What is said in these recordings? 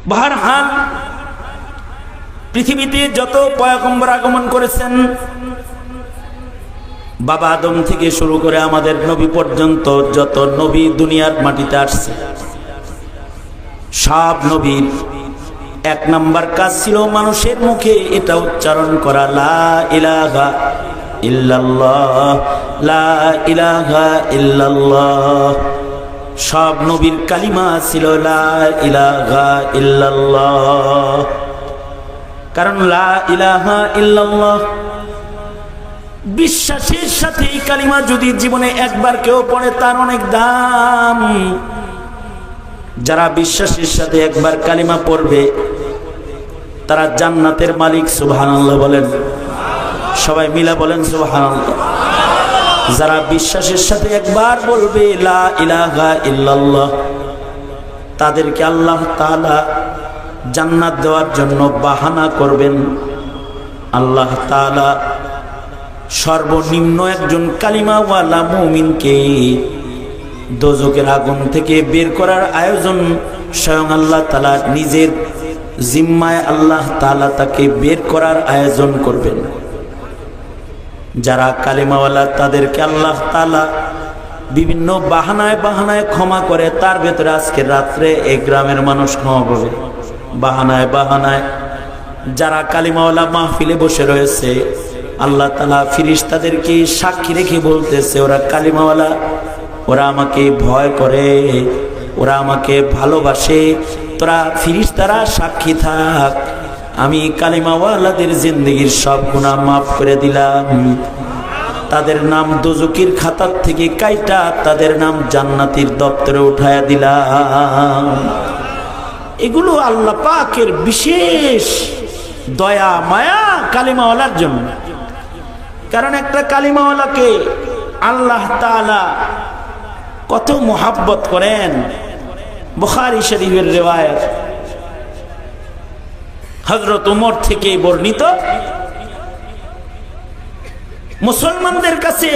বহরহাল পৃথিবীতে যত পয়গম্বর আগমন করেছেন, বাবা আদম থেকে শুরু করে আমাদের নবী পর্যন্ত যত নবী দুনিয়ার মাটিতে আসছে, সব নবীর এক নাম্বার কাজ ছিল মানুষের মুখে এটা উচ্চারণ করা, লা ইলাহা ইল্লাল্লাহ, লা ইলাহা ইল্লাল্লাহ। সব নবীর কালিমা ছিল লা ইলাহা ইল্লাল্লাহ। কারণ লা ইলাহা ইল্লাল্লাহ বিশ্বাসের সাথে এই কালিমা যদি জীবনে একবার কেউ পড়ে তার অনেক দাম। যারা বিশ্বাসের সাথে একবার কালিমা পড়বে তারা জান্নাতের মালিক। সুবহানাল্লাহ বলেন, সবাই মিলা বলেন সুবহানাল্লাহ। যারা বিশ্বাসের সাথে একবার বলবে লা ইলাহা ইল্লাল্লাহ, তাদেরকে আল্লাহ তাআলা জান্নাত দেওয়ার জন্য বাহানা করবেন। আল্লাহ তাআলা সর্বনিম্ন একজন কালিমাওয়ালা মুমিনকে দোজখের আগুন থেকে বের করার আয়োজন স্বয়ং আল্লাহ তাআলা নিজের জিম্মায় আল্লাহ তাআলা তাকে বের করার আয়োজন করবেন। যারা কালিমাওয়ালা তাদেরকে আল্লাহ তাআলা বিভিন্ন বাহানায় বাহানায় ক্ষমা করে। তার ভেতরে আজকে রাত্রে এই গ্রামের মানুষ ক্ষমা পাবে বাহানায় বাহানায়। যারা কালিমাওয়ালা মাহফিলে বসে রয়েছে, আল্লাহ তাআলা ফেরেশতাদেরকে সাক্ষী রেখে বলতেছে ওরা কালিমাওয়ালা, ওরা আমাকে ভয় করে, ওরা আমাকে ভালোবাসে। তোরা ফেরেশতারা সাক্ষী থাক, আমি কালিমাওয়ালাদের জিন্দেগির সব গুনাহ মাফ করে দিলাম। তাদের নাম দোজখের খাতার থেকে কাইটা তাদের নাম জান্নাতের দপ্তরে উঠায়া দিলাম। এগুলো আল্লাহ পাকের বিশেষ দয়া মায়া কালিমাওয়ালার জন্য। কারণ একটা কালিমাওয়ালাকে আল্লাহ তাআলা কত মোহাব্বত করেন। বুখারী শরীফের রিওয়ায়াত হযরত ওমর থেকে বর্ণিত, মুসলমানদের কাছে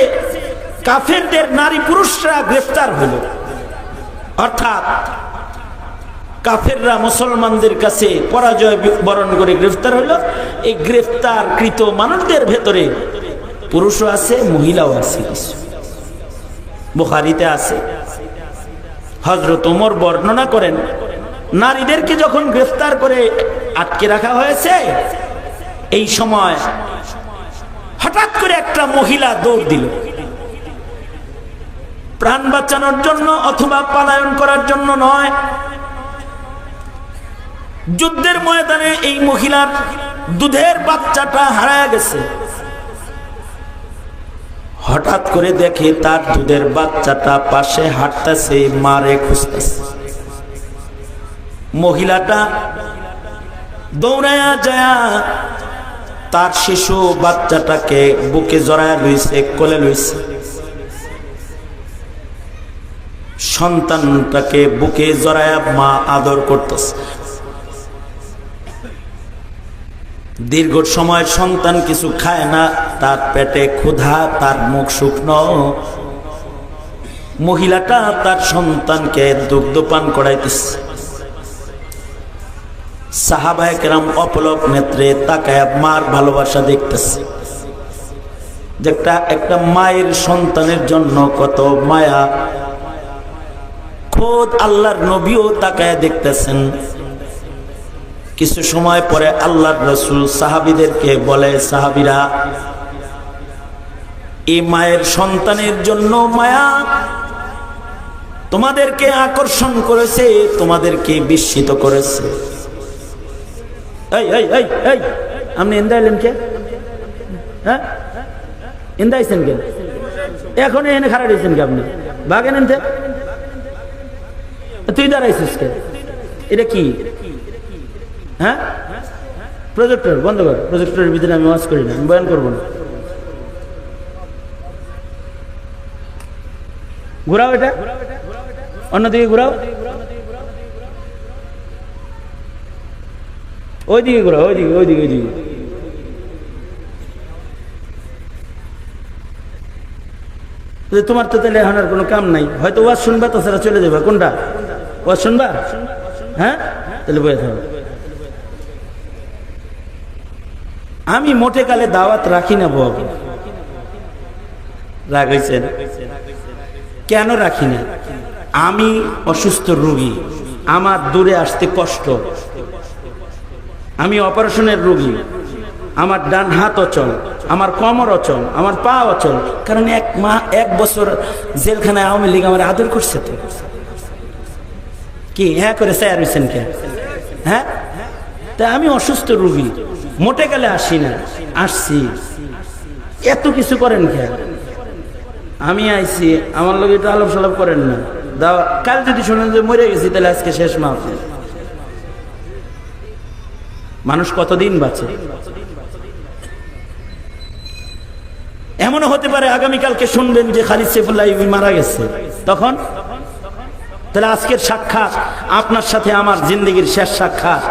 কাফেরদের নারী পুরুষরা গ্রেফতার হলো, অর্থাৎ কাফেররা মুসলমানদের কাছে পরাজয় বরণ করে গ্রেফতার হলো। এই গ্রেফতারকৃত মানুষদের ভেতরে পুরুষও আছে, মহিলাও আছে। বুখারীতে আছে, হযরত ওমর বর্ণনা করেন নারীদেরকে যখন গ্রেফতার করে আটকে রাখা হয়েছে, এই সময় হঠাৎ করে একটা মহিলা দৌড় দিল প্রাণ বাঁচানোর জন্য অথবা পলায়ন করার জন্য নয়। যুদ্ধের ময়দানে এই মহিলার দুধের বাচ্চাটা হারায় গেছে। হঠাৎ করে দেখে তার দুধের বাচ্চাটা পাশে হাঁটতেছে, মারে খুঁজতেছে। মহিলাটা দৌড়ায়া যায় তার শিশু বাচ্চাটাকে বুকে জড়ায়া লইছে, কোলে লইছে। সন্তানটাকে বুকে জড়ায়া মা আদর করতেছে। দীর্ঘ সময় সন্তান কিছু খায় না, তার পেটে ক্ষুধা, তার মুখ শুকনো। মহিলাটা তার সন্তানকে দুগ্ধ পান করাইতেছে। সাহাবায়ে কেরাম অপলক নেত্রে তাকায় মার ভালোবাসা দেখতেছে, যে একটা মায়ের সন্তানের জন্য কত মায়া। খোদ আল্লাহর নবীও তাকায় দেখতেছেন। কিছু সময় পরে আল্লাহর রাসূল সাহাবীদেরকে বলে, সাহাবীরা, এই মায়ের সন্তানের জন্য মায়া তোমাদেরকে আকর্ষণ করেছে, তোমাদেরকে বিস্মিত করেছে। এই এই এই এই আপনি ইন্দাইলেন কে? হ্যাঁ, ইন্দাইছেন কে? এখন এখানে খাড়া দিয়েছেন কে? আপনি বাগেন এনতে, তুই দাঁড়াইছিস কে? এটা কি? হ্যাঁ, প্রজেক্টর বন্ধ কর। প্রজেক্টরের ভিতরে আমি ওয়াজ করি না, আমি বয়ান করবো না। ঘুরাও, এটা অন্যদিকে ঘুরাও, ওইদিকে ঘুরাও, ওইদিকে ওইদিকে ওইদিকে। তোমার তো তাহলে এখন আর কোনো কাম নাই, হয়তো ওয়াজ শুনবা, তাছাড়া চলে যাবে। কোনটা ওয়াজ শুনবা? হ্যাঁ, তাহলে বয়ে থাকো। আমি মোটে কালে দাওয়াত রাখি না বাবা, রাগ হয়েছেন? কেন রাখি না? আমি অসুস্থ রোগী, আমার দূরে আসতে কষ্ট, আমি অপারেশনের রোগী, আমার ডান হাত অচল, আমার কোমর অচল, আমার পা অচল। কারণ 1 বছর জেলখানায় আওয়ামী লীগ আমার আদর করছে। তো কি হ্যাঁ করে স্যার হয়েছেন কে? হ্যাঁ, তা আমি অসুস্থ রোগী, মোটে গেলে আসি না, আসছি। এত কিছু করেন কে? আমি আইছি, আমার লোক একটু আলাপ সালাপ করেন না। দাও, কাল যদি শোনেন যে মরে গেছি, তাহলে আজকে শেষ মাহফিল। মানুষ কতদিন বাঁচে? এমনও হতে পারে আগামীকালকে শুনবেন যে খালিদ সাইফুল্লাহ আইয়ুবী মারা গেছে, তখন তাহলে আজকের সাক্ষাৎ আপনার সাথে আমার জিন্দগির শেষ সাক্ষাৎ,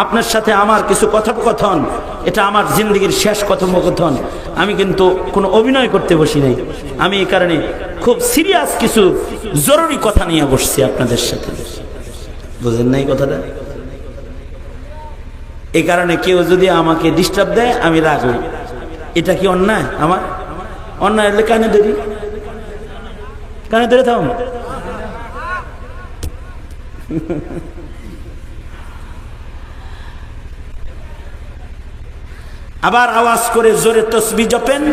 আপনার সাথে আমার কিছু কথোপকথন, এটা আমার জিন্দগির শেষ কথোপকথন। আমি কিন্তু কোনো অভিনয় করতে বসি নাই, আমি এই কারণে খুব সিরিয়াস কিছু জরুরি কথা নিয়ে বসছি আপনাদের সাথে। বুঝেন নাই কথাটা? এই কারণে কেউ যদি আমাকে ডিস্টার্ব দেয় আমি রাগ হই। এটা কি অন্যায়? আমার অন্যায় হলে কানে ধরি, কানে ধরে থাম। আবার আওয়াজ করে জোরে তসবিহ জপেন,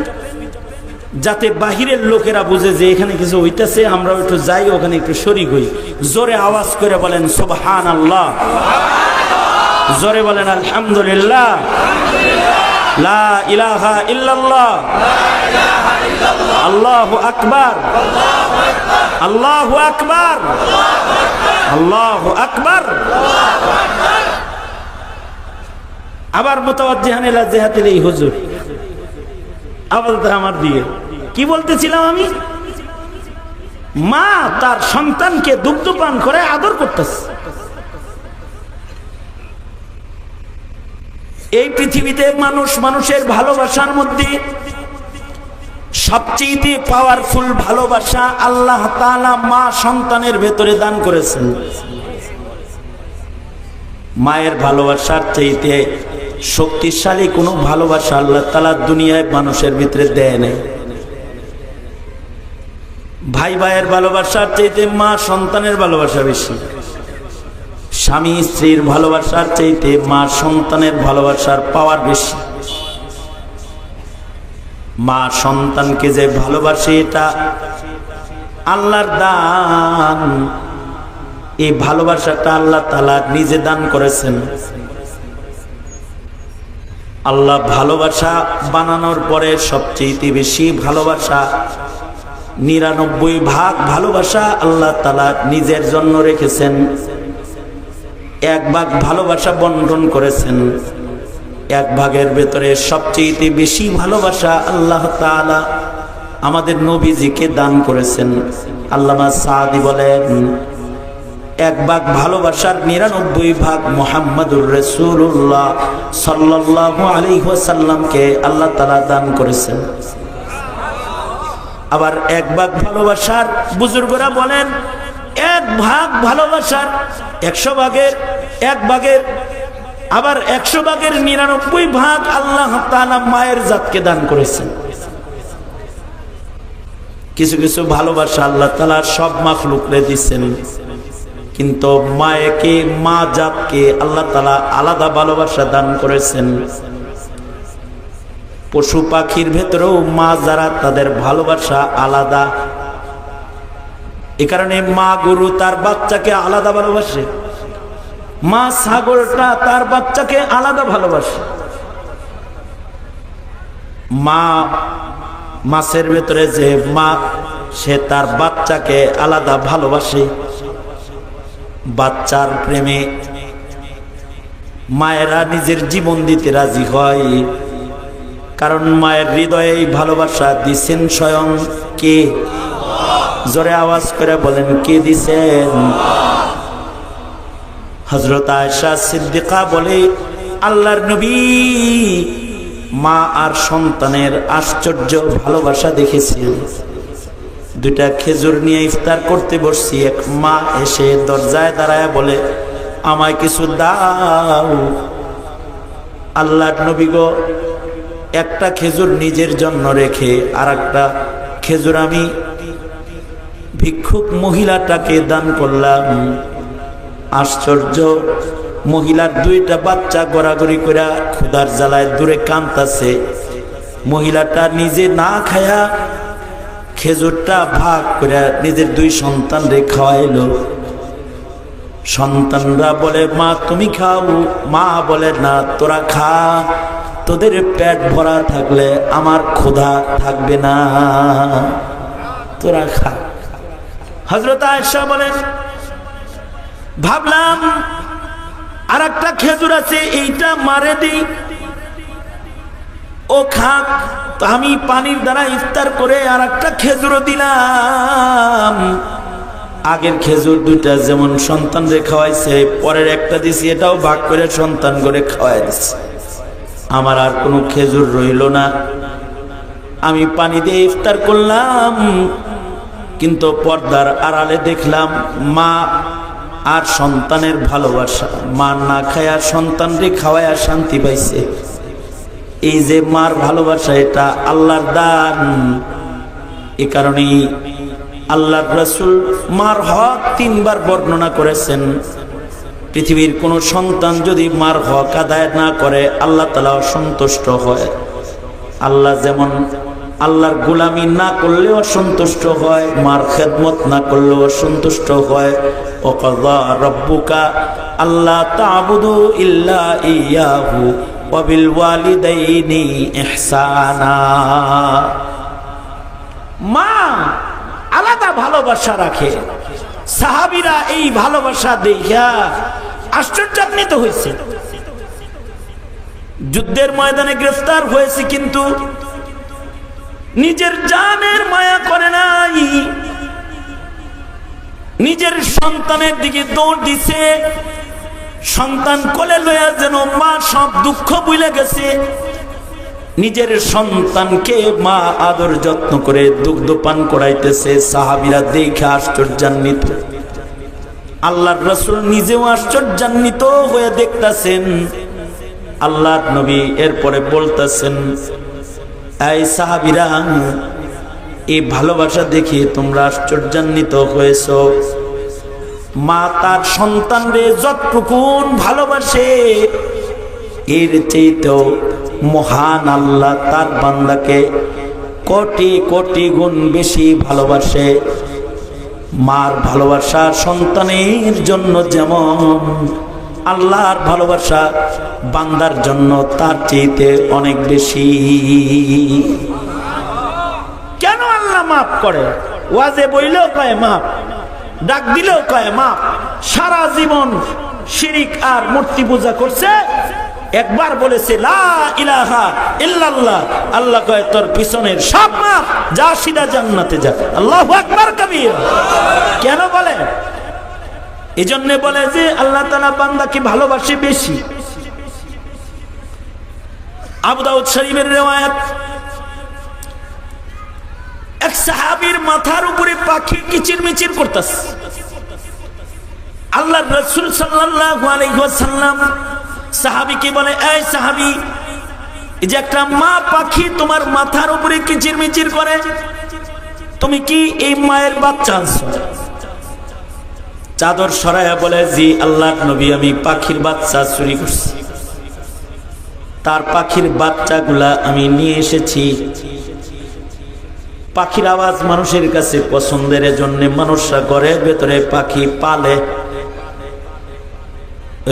যাতে বাহিরের লোকেরা বুঝে যে এখানে কিছু হইতেছে, আমরা একটু যাই, ওখানে একটু শরীক হই। জোরে আওয়াজ করে বলেন সুবহানাল্লাহ, জোরে বলেন আলহামদুলিল্লাহ, লা ইলাহা ইল্লাল্লাহ, আল্লাহু আকবার, আল্লাহু আকবার, আল্লাহু আকবার। আবার মুতাওয়াজ্জিহান ইলা জিহাতিল হুজুর, আপাতত আমার দিয়ে কি বলতেছিলাম আমি? মা তার সন্তানকে দুগ্ধপান করে আদর করতেছে। এই পৃথিবীতে মানুষের ভালোবাসার মধ্যে সবচেয়ে পাওয়ারফুল ভালোবাসা আল্লাহ তাআলা মা সন্তানের ভেতরে দান করেছেন। মায়ের ভালোবাসার চাইতে শক্তিশালী কোনো ভালোবাসা আল্লাহ তাআলা দুনিয়ায় মানুষের ভিতরে দেয় নাই। ভাই ভাইয়ের ভালোবাসার চাইতে মা সন্তানের ভালোবাসা বেশি। স্বামী স্ত্রীর ভালোবাসার চাইতে মা সন্তানের ভালোবাসার পাওয়ার বেশি। মা সন্তানকে যে ভালোবাসে, এটা আল্লাহর দান। এই ভালোবাসাটা আল্লাহ তাআলা নিজে দান করেছেন। আল্লাহ ভালোবাসা বানানোর পরে সবচেয়ে বেশি ভালোবাসা, 99 ভাগ ভালোবাসা আল্লাহ তাআলা নিজের জন্য রেখেছেন। 1 ভাগ ভালোবাসা বন্টন করেছেন। 1 ভাগের ভেতরে সবচেয়ে বেশি ভালোবাসা আল্লাহ তাআলা আমাদের নবীজিকে দান করেছেন। আল্লামা সাদি বলেন, 1 ভাগ ভালোবাসার 99 ভাগ মুহাম্মাদুর রাসূলুল্লাহ সাল্লাল্লাহু আলাইহি ওয়াসাল্লামকে আল্লাহ তাআলা দান করেছেন। আবার 1 ভাগ ভালোবাসার বুজুর্গরা বলেন, 1 ভাগ ভালোবাসার 100 ভাগের 1 ভাগের, আবার 100 ভাগের 99 ভাগ আল্লাহ তাআলা মায়ের জাতকে দান করেছেন। কিছু কিছু ভালোবাসা আল্লাহ তাআলা সব মাখলুকরে দিচ্ছেন, কিন্তু মায়েকে, মা জাতকে আল্লাহ তাআলা আলাদা ভালোবাসা দান করেছেন। পশু পাখির ভেতরেও মা যারা, তাদের ভালোবাসা আলাদা। এ কারণে মা গরু তার বাচ্চাকে আলাদা ভালোবাসে, মা ছাগলটা তার বাচ্চাকে আলাদা ভালোবাসে। মা মাছের ভেতরে যে মা, সে তার বাচ্চাকে আলাদা ভালোবাসে। বাচ্চার প্রেমে মায়েরা নিজের জীবন দিতে রাজি হয়, কারণ মায়ের হৃদয়ে ভালোবাসা দিচ্ছেন স্বয়ং কে? জোরে আওয়াজ করে বলেন, কে দিছেন? হযরত আয়েশা সিদ্দিকা বলে, আল্লাহর নবী মা আর সন্তানের আশ্চর্য ভালোবাসা দেখেছি। 2টা খেজুর নিয়ে ইফতার করতে বসছি, এক মা এসে দরজায় দাঁড়ায় বলে, আমায় কিছু দাও। আল্লাহর নবী গো, একটা খেজুর নিজের জন্য রেখে আর একটা খেজুর আমি ভিক্ষুক মহিলাটাকে দান করলাম। আশ্চর্য, মহিলার দুইটা বাচ্চা গড়াগড়ি করে ক্ষুধার জ্বালায় দূরে কাঁদতেছে। মহিলাটা নিজে না খায়া খেজুরটা ভাগ করে নিজের দুই সন্তান রে খাওয়াইলো। সন্তানরা বলে, মা তুমি খাও। মা বলে, না তোরা খা, তোদের পেট ভরা থাকলে আমার ক্ষুধা থাকবে না, তোরা খা। হযরত আয়েশা বলেন, ভাবলাম আর একটা খেজুর আছে, এইটা মারে দিই, ও খাক। তো আমি পানির দ্বারা ইফতার করে আর একটা খেজুরও দিলাম। আগের খেজুর দুইটা যেমন সন্তান রে খাওয়াইছে, পরের একটা দিছি, এটাও ভাগ করে সন্তান করে খাওয়াই দিচ্ছে। আমার আর কোনো খেজুর রইল না। আমি পানি দিয়ে ইফতার করলাম, কিন্তু পর্দার আড়ালে দেখলাম মা আর সন্তানের ভালোবাসা। মা না খায়া সন্তান রে খাওয়ায়া শান্তি পাইছে। এই যে মার ভালোবাসা, এটা আল্লাহর দান। এ কারণেই আল্লাহর রাসূল মার হক 3 বার বর্ণনা করেছেন। পৃথিবীর কোন সন্তান যদি মার হক আদায় না করে, আল্লাহ তাআলা অসন্তুষ্ট হয়। আল্লাহ যেমন আল্লাহর গোলামি না করলেও অসন্তুষ্ট হয়, মার খেদমত না করলেও অসন্তুষ্ট হয়। ওয়াকাযা রাব্বুকা আল্লা তা'বুদু ইল্লা ইয়্যাহু ওয়া বিল ওয়ালিদাইনি ইহসানা। মা আলাদা ভালোবাসা রাখে। সাহাবীরা এই ভালোবাসা দেখিয়া আশ্চর্যান্বিত হয়েছে। যুদ্ধের ময়দানে গ্রেফতার হয়েছে, কিন্তু নিজের জানের মায়া করে নাই। নিজের সন্তানের দিকে দৌড় দিছে। সন্তান কোলে লইয়া যেন মা সব দুঃখ ভুলে গেছে। নিজের সন্তানকে মা আদর যত্ন করে দুগ্ধ পান করাইতেছে। সাহাবীরা দেখে আশ্চর্যান্বিত। আল্লাহর রাসূল নিজেও আশ্চর্যান্বিত হয়ে দেখতেছেন। আল্লাহর নবী এরপরে বলতেছেন, এই সাহাবীরা, এই ভালোবাসা দেখে তোমরা আশ্চর্যান্বিত হয়েছো। মা তার সন্তানরে যতটুকুন ভালোবাসে, এর চেয়েও মহান আল্লাহ তার বান্দাকে কোটি কোটি গুণ বেশি ভালোবাসে। মার ভালোবাসা সন্তানের জন্য যেমন, আল্লাহর ভালোবাসা বান্দার জন্য তার চেয়েতে অনেক বেশি। কেন আল্লাহ মাফ করে? ওয়াজে বইলেও কয় মাফ, ডাক দিলেও কয় মাফ। সারা জীবন শিরিক আর মূর্তি পূজা করছে, একবার বলেছে লা ইলাহা ইল্লাল্লাহ, আল্লাহ কয় তোর পিছনের সব মাফ, যা সিধা জান্নাতে যা। আল্লাহু আকবার কবীর। কেন বলে? এজন্য বলে যে আল্লাহ তাআলা বান্দাকে ভালোবাসে বেশি। আবু দাউদ শরীফের riwayat, এক সাহাবীর মাথার উপরে পাখি কিচিরমিচির করতেছে। আল্লাহর রাসূল সাল্লাল্লাহু আলাইহি ওয়াসাল্লাম সাহাবীকে বলে, এই সাহাবী, এই যে একটা মা পাখি তোমার মাথার উপরে কিচিরমিচির করে, তুমি কি এই মায়ের বাচ্চা আনছো? চাদর সরাইয়া বলে, জি আল্লাহর নবী, আমি পাখির বাচ্চা চুরি করছি। তার পাখির বাচ্চাগুলা আমি নিয়ে এসেছি। পাখির আওয়াজ মানুষের কাছে পছন্দের, জন্য মানুষরা ঘরের ভেতরে পাখি পালে,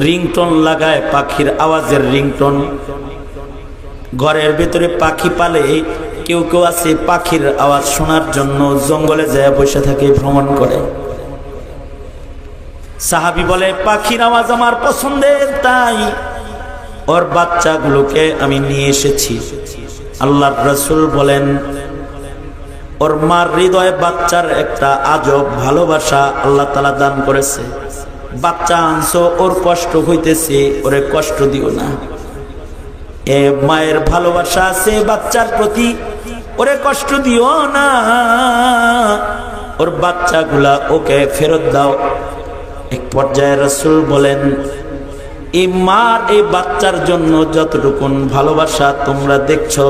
রিংটোন লাগায়, পাখির আওয়াজের রিংটোন। ঘরের ভেতরে পাখি পালে। কেউ কেউ আছে পাখির আওয়াজ শোনার জন্য জঙ্গলে যায় বসে থাকে, ভ্রমণ করে। সাহাবী বলে, পাখির আওয়াজ আমার পছন্দের, তাই ওর বাচ্চাগুলোকে আমি নিয়ে এসেছি। আল্লাহর রাসূল বলেন, ওর মার হৃদয়ে বাচ্চার একটা আজব ভালোবাসা আল্লাহ তাআলা দান করেছে। বাচ্চা আনছো, ওর কষ্ট হইতেছে, ওরে কষ্ট দিও না। এ মায়ের ভালোবাসা আছে বাচ্চার প্রতি, ওরে কষ্ট দিও না। ওর বাচ্চাগুলা ওকে ফেরত দাও। এক পর্যায়ে রাসূল বলেন, এই মার এই বাচ্চার জন্য যতটুকুন ভালোবাসা তোমরা দেখছো,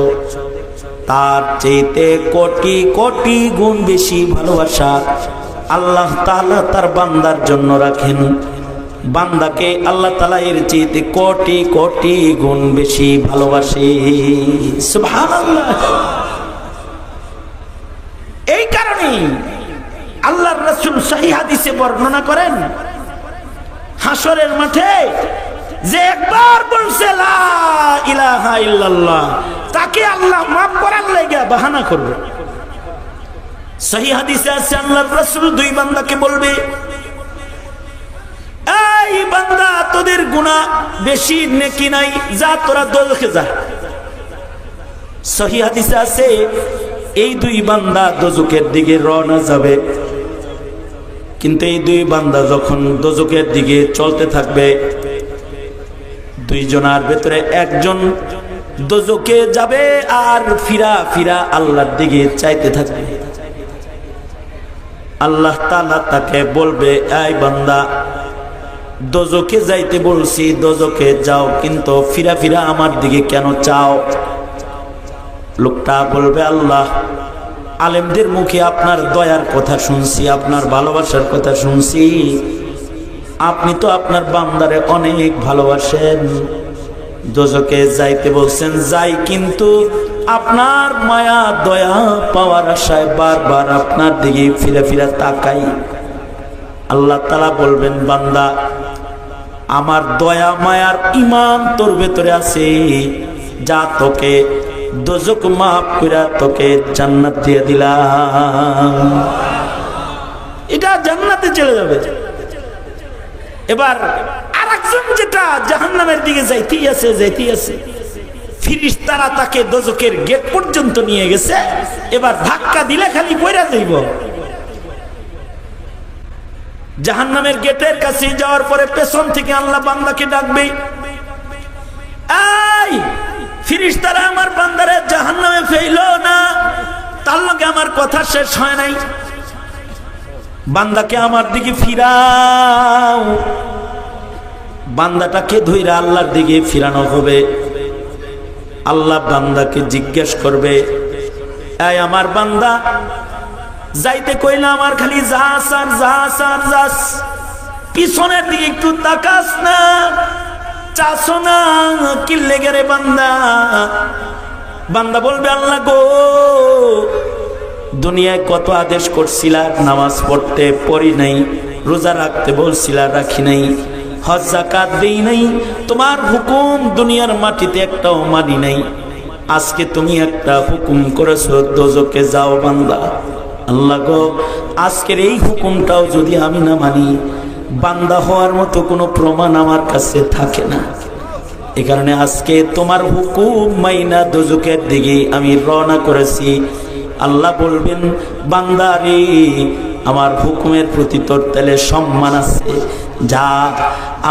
তার চাইতে কোটি কোটি গুণ বেশি ভালোবাসা আল্লাহ তাআলা তার বান্দার জন্য রাখেন। বান্দাকে আল্লাহ তাআলা এর চাইতে কোটি কোটি গুণ বেশি ভালোবাসে। সুবহানাল্লাহ। এই কারণে আল্লাহর রাসূল সহিহ হাদিসে বর্ণনা করেন, হাসরের মাঠে যে একবার বলছে লা ইলাহা ইল্লাল্লাহ, তাকে আল্লাহ মাফ করার লাগা বাহানা করবে। সহিহ হাদিসে আছে আল্লাহর রাসূল দুই বান্দাকে বলবে, এই বান্দা তোদের গুনাহ বেশি নেকি নাই, যা তোরা দোজখে যা। সহিহ হাদিসে আছে এই দুই বান্দা দোজখের দিকে রওনা যাবে, কিন্তু এই দুই বান্দা যখন দোজখের দিকে চলতে থাকবে, দুইজনের ভেতরে একজন দোজখে যাবে আর ফিরা ফিরা আল্লাহর দিকে চাইতে থাকবে। আল্লাহ তাআলা তাকে বলবে, এই বান্দা দোজখে যাইতে বলছি, দোজখে যাও, কিন্তু ফিরা ফিরা আমার দিকে কেন চাও? লোকটা বলবে, আল্লাহ আলেমদের মুখে আপনার দয়ার কথা শুনছি, আপনার ভালোবাসার কথা শুনছি, আপনি তো আপনার বান্দারে অনেক ভালোবাসেন, দোজখে যাইতে বলছেন যাই, কিন্তু আপনার মায়া দয়া পাওয়ার আশায় বারবার আপনার দিকে ফিরে ফিরে তাকাই। আল্লাহ তাআলা বলবেন, বান্দা আমার দয়া মায়ার ঈমান তোর ভেতরে আছে, যা তোকে দোজখ মাফ কইরা তোকে জান্নাত দিয়ে দিলাম। এটা জান্নাতে চলে যাবে। এবার আরেকজন যেটা জাহান্নামের দিকে যাইতেই আছে, ফেরেশতারা তাকে দোজখের গেট পর্যন্ত নিয়ে গেছে, এবার ধাক্কা দিলে খালি পড়ে যাইব। জাহান্নামের গেটের কাছে যাওয়ার পরে পেছন থেকে আল্লাহ বান্দাকে ডাকবে, এই ফেরেশতারা আমার বান্দারে জাহান্নামে ফেইলো না, তার লগে আমার কথা শেষ হয় নাই, বান্দাকে আমার দিকে ফিরাও। বান্দাটাকে ধইরা আল্লাহর দিকে ফিরানো হবে। আল্লাহ বান্দাকে জিজ্ঞেস করবে, এই আমার বান্দা যাইতে কইলা আমার খালি যাস আর যাস আর যাস, পিছনের দিকে একটু তাকাস না, চাসো না, কি লেগে রে বান্দা? বান্দা বলবে, আল্লাহ গো দুনিয়ায় কত আদেশ করছিলা, নামাজ পড়তে পড়ি নাই, রোজা রাখতে বলছিলা রাখি নাই, হজ যাকাত দেই নাই, তোমার হুকুম দুনিয়ার মাটিতে একটাও মানি নাই, আজকে তুমি একটা হুকুম করেছো দোজখে যাও বান্দা। আল্লাহ গো আজকের এই হুকুমটাও যদি আমি না মানি, বান্দা হওয়ার মতো কোনো প্রমাণ আমার কাছে থাকে না, এই কারণে আজকে তোমার হুকুম মাইনা দোজখের দিকে আমি রওনা করেছি। আল্লাহ বলবেন, বান্দা রে আমার হুকুমের প্রতি তোর তাহলে সম্মান আছে, যা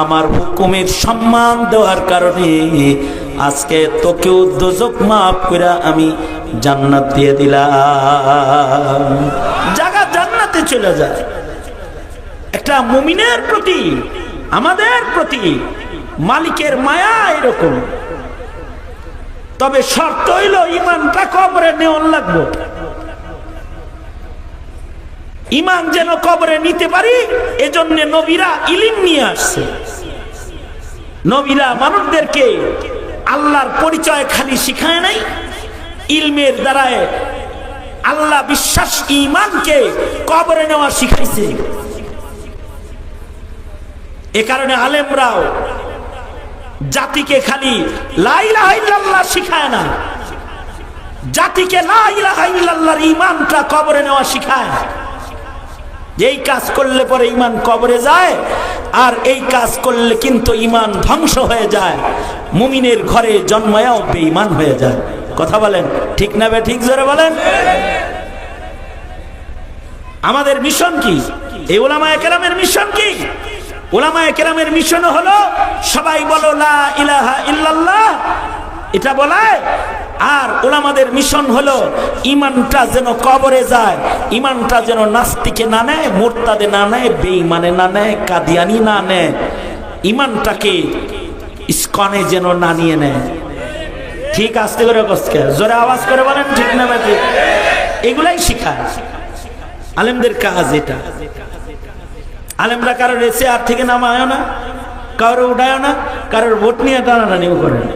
আমার হুকুমের সম্মান দেওয়ার কারণে আজকে তোকেও দোজখ মাফ করে আমি জান্নাত দিয়ে দিলাম। জায়গা জান্নাতে চলে যায়। একটা মুমিনের প্রতি, আমাদের প্রতি মালিকের মায়া এরকম। তবে শর্ত হইল ঈমানটা কবরে নেওয়ার লাগবে। ঈমান যেন কবরে নিতে পারি, এজন্য নবীরা ইলম নিয়ে আসছে। নবীরা মানুষদেরকে আল্লাহর পরিচয় খালি শিখায় নাই, ইলমের দ্বারায় আল্লাহ বিশ্বাস ঈমানকে কবরে নেওয়া শিখাইছে। এ কারণে আলেমরাও জাতিকে খালি লা ইলাহা ইল্লাল্লাহ শিখায় না, জাতিকে লা ইলাহা ইল্লাল্লাহর ঈমানটা কবরে নেওয়া শিখায়। এই কাজ করলে পরে ঈমান কবরে যায়, আর এই কাজ করলে কিন্তু ঈমান ধ্বংস হয়ে যায়, মুমিনের ঘরে জন্মায়াও বেঈমান হয়ে যায়। কথা বলেন ঠিক না বে ঠিক? জোরে বলেন। আমাদের মিশন কি? এই উলামায়ে কেরামের মিশন কি? উলামায়ে কেরামের মিশন হলো সবাই বলো লা ইলাহা ইল্লাল্লাহ, এটা বলায় আর উলামাদের মিশন হলো ইমানটা যেন কবরে যায়, ইমানটা যেন নাস্তিকে না নেয়, মুরতাদে না নেয়, বেঈমানে না নেয়, কাদিয়ানি না নেয়, ইমানটাকে ইসকনে যেন না নিয়ে নেয়। ঠিক আস্তে করে কষ্টকে জোরে আওয়াজ করে বলেন ঠিক না নাকি? এগুলাই শিখায় আলেমদের কাজ। এটা আলেমরা কারোর এসে আর থেকে নামায় না, কারোর উঠায় না, কারোর ভোট নিয়ে টানাটানিও করে না।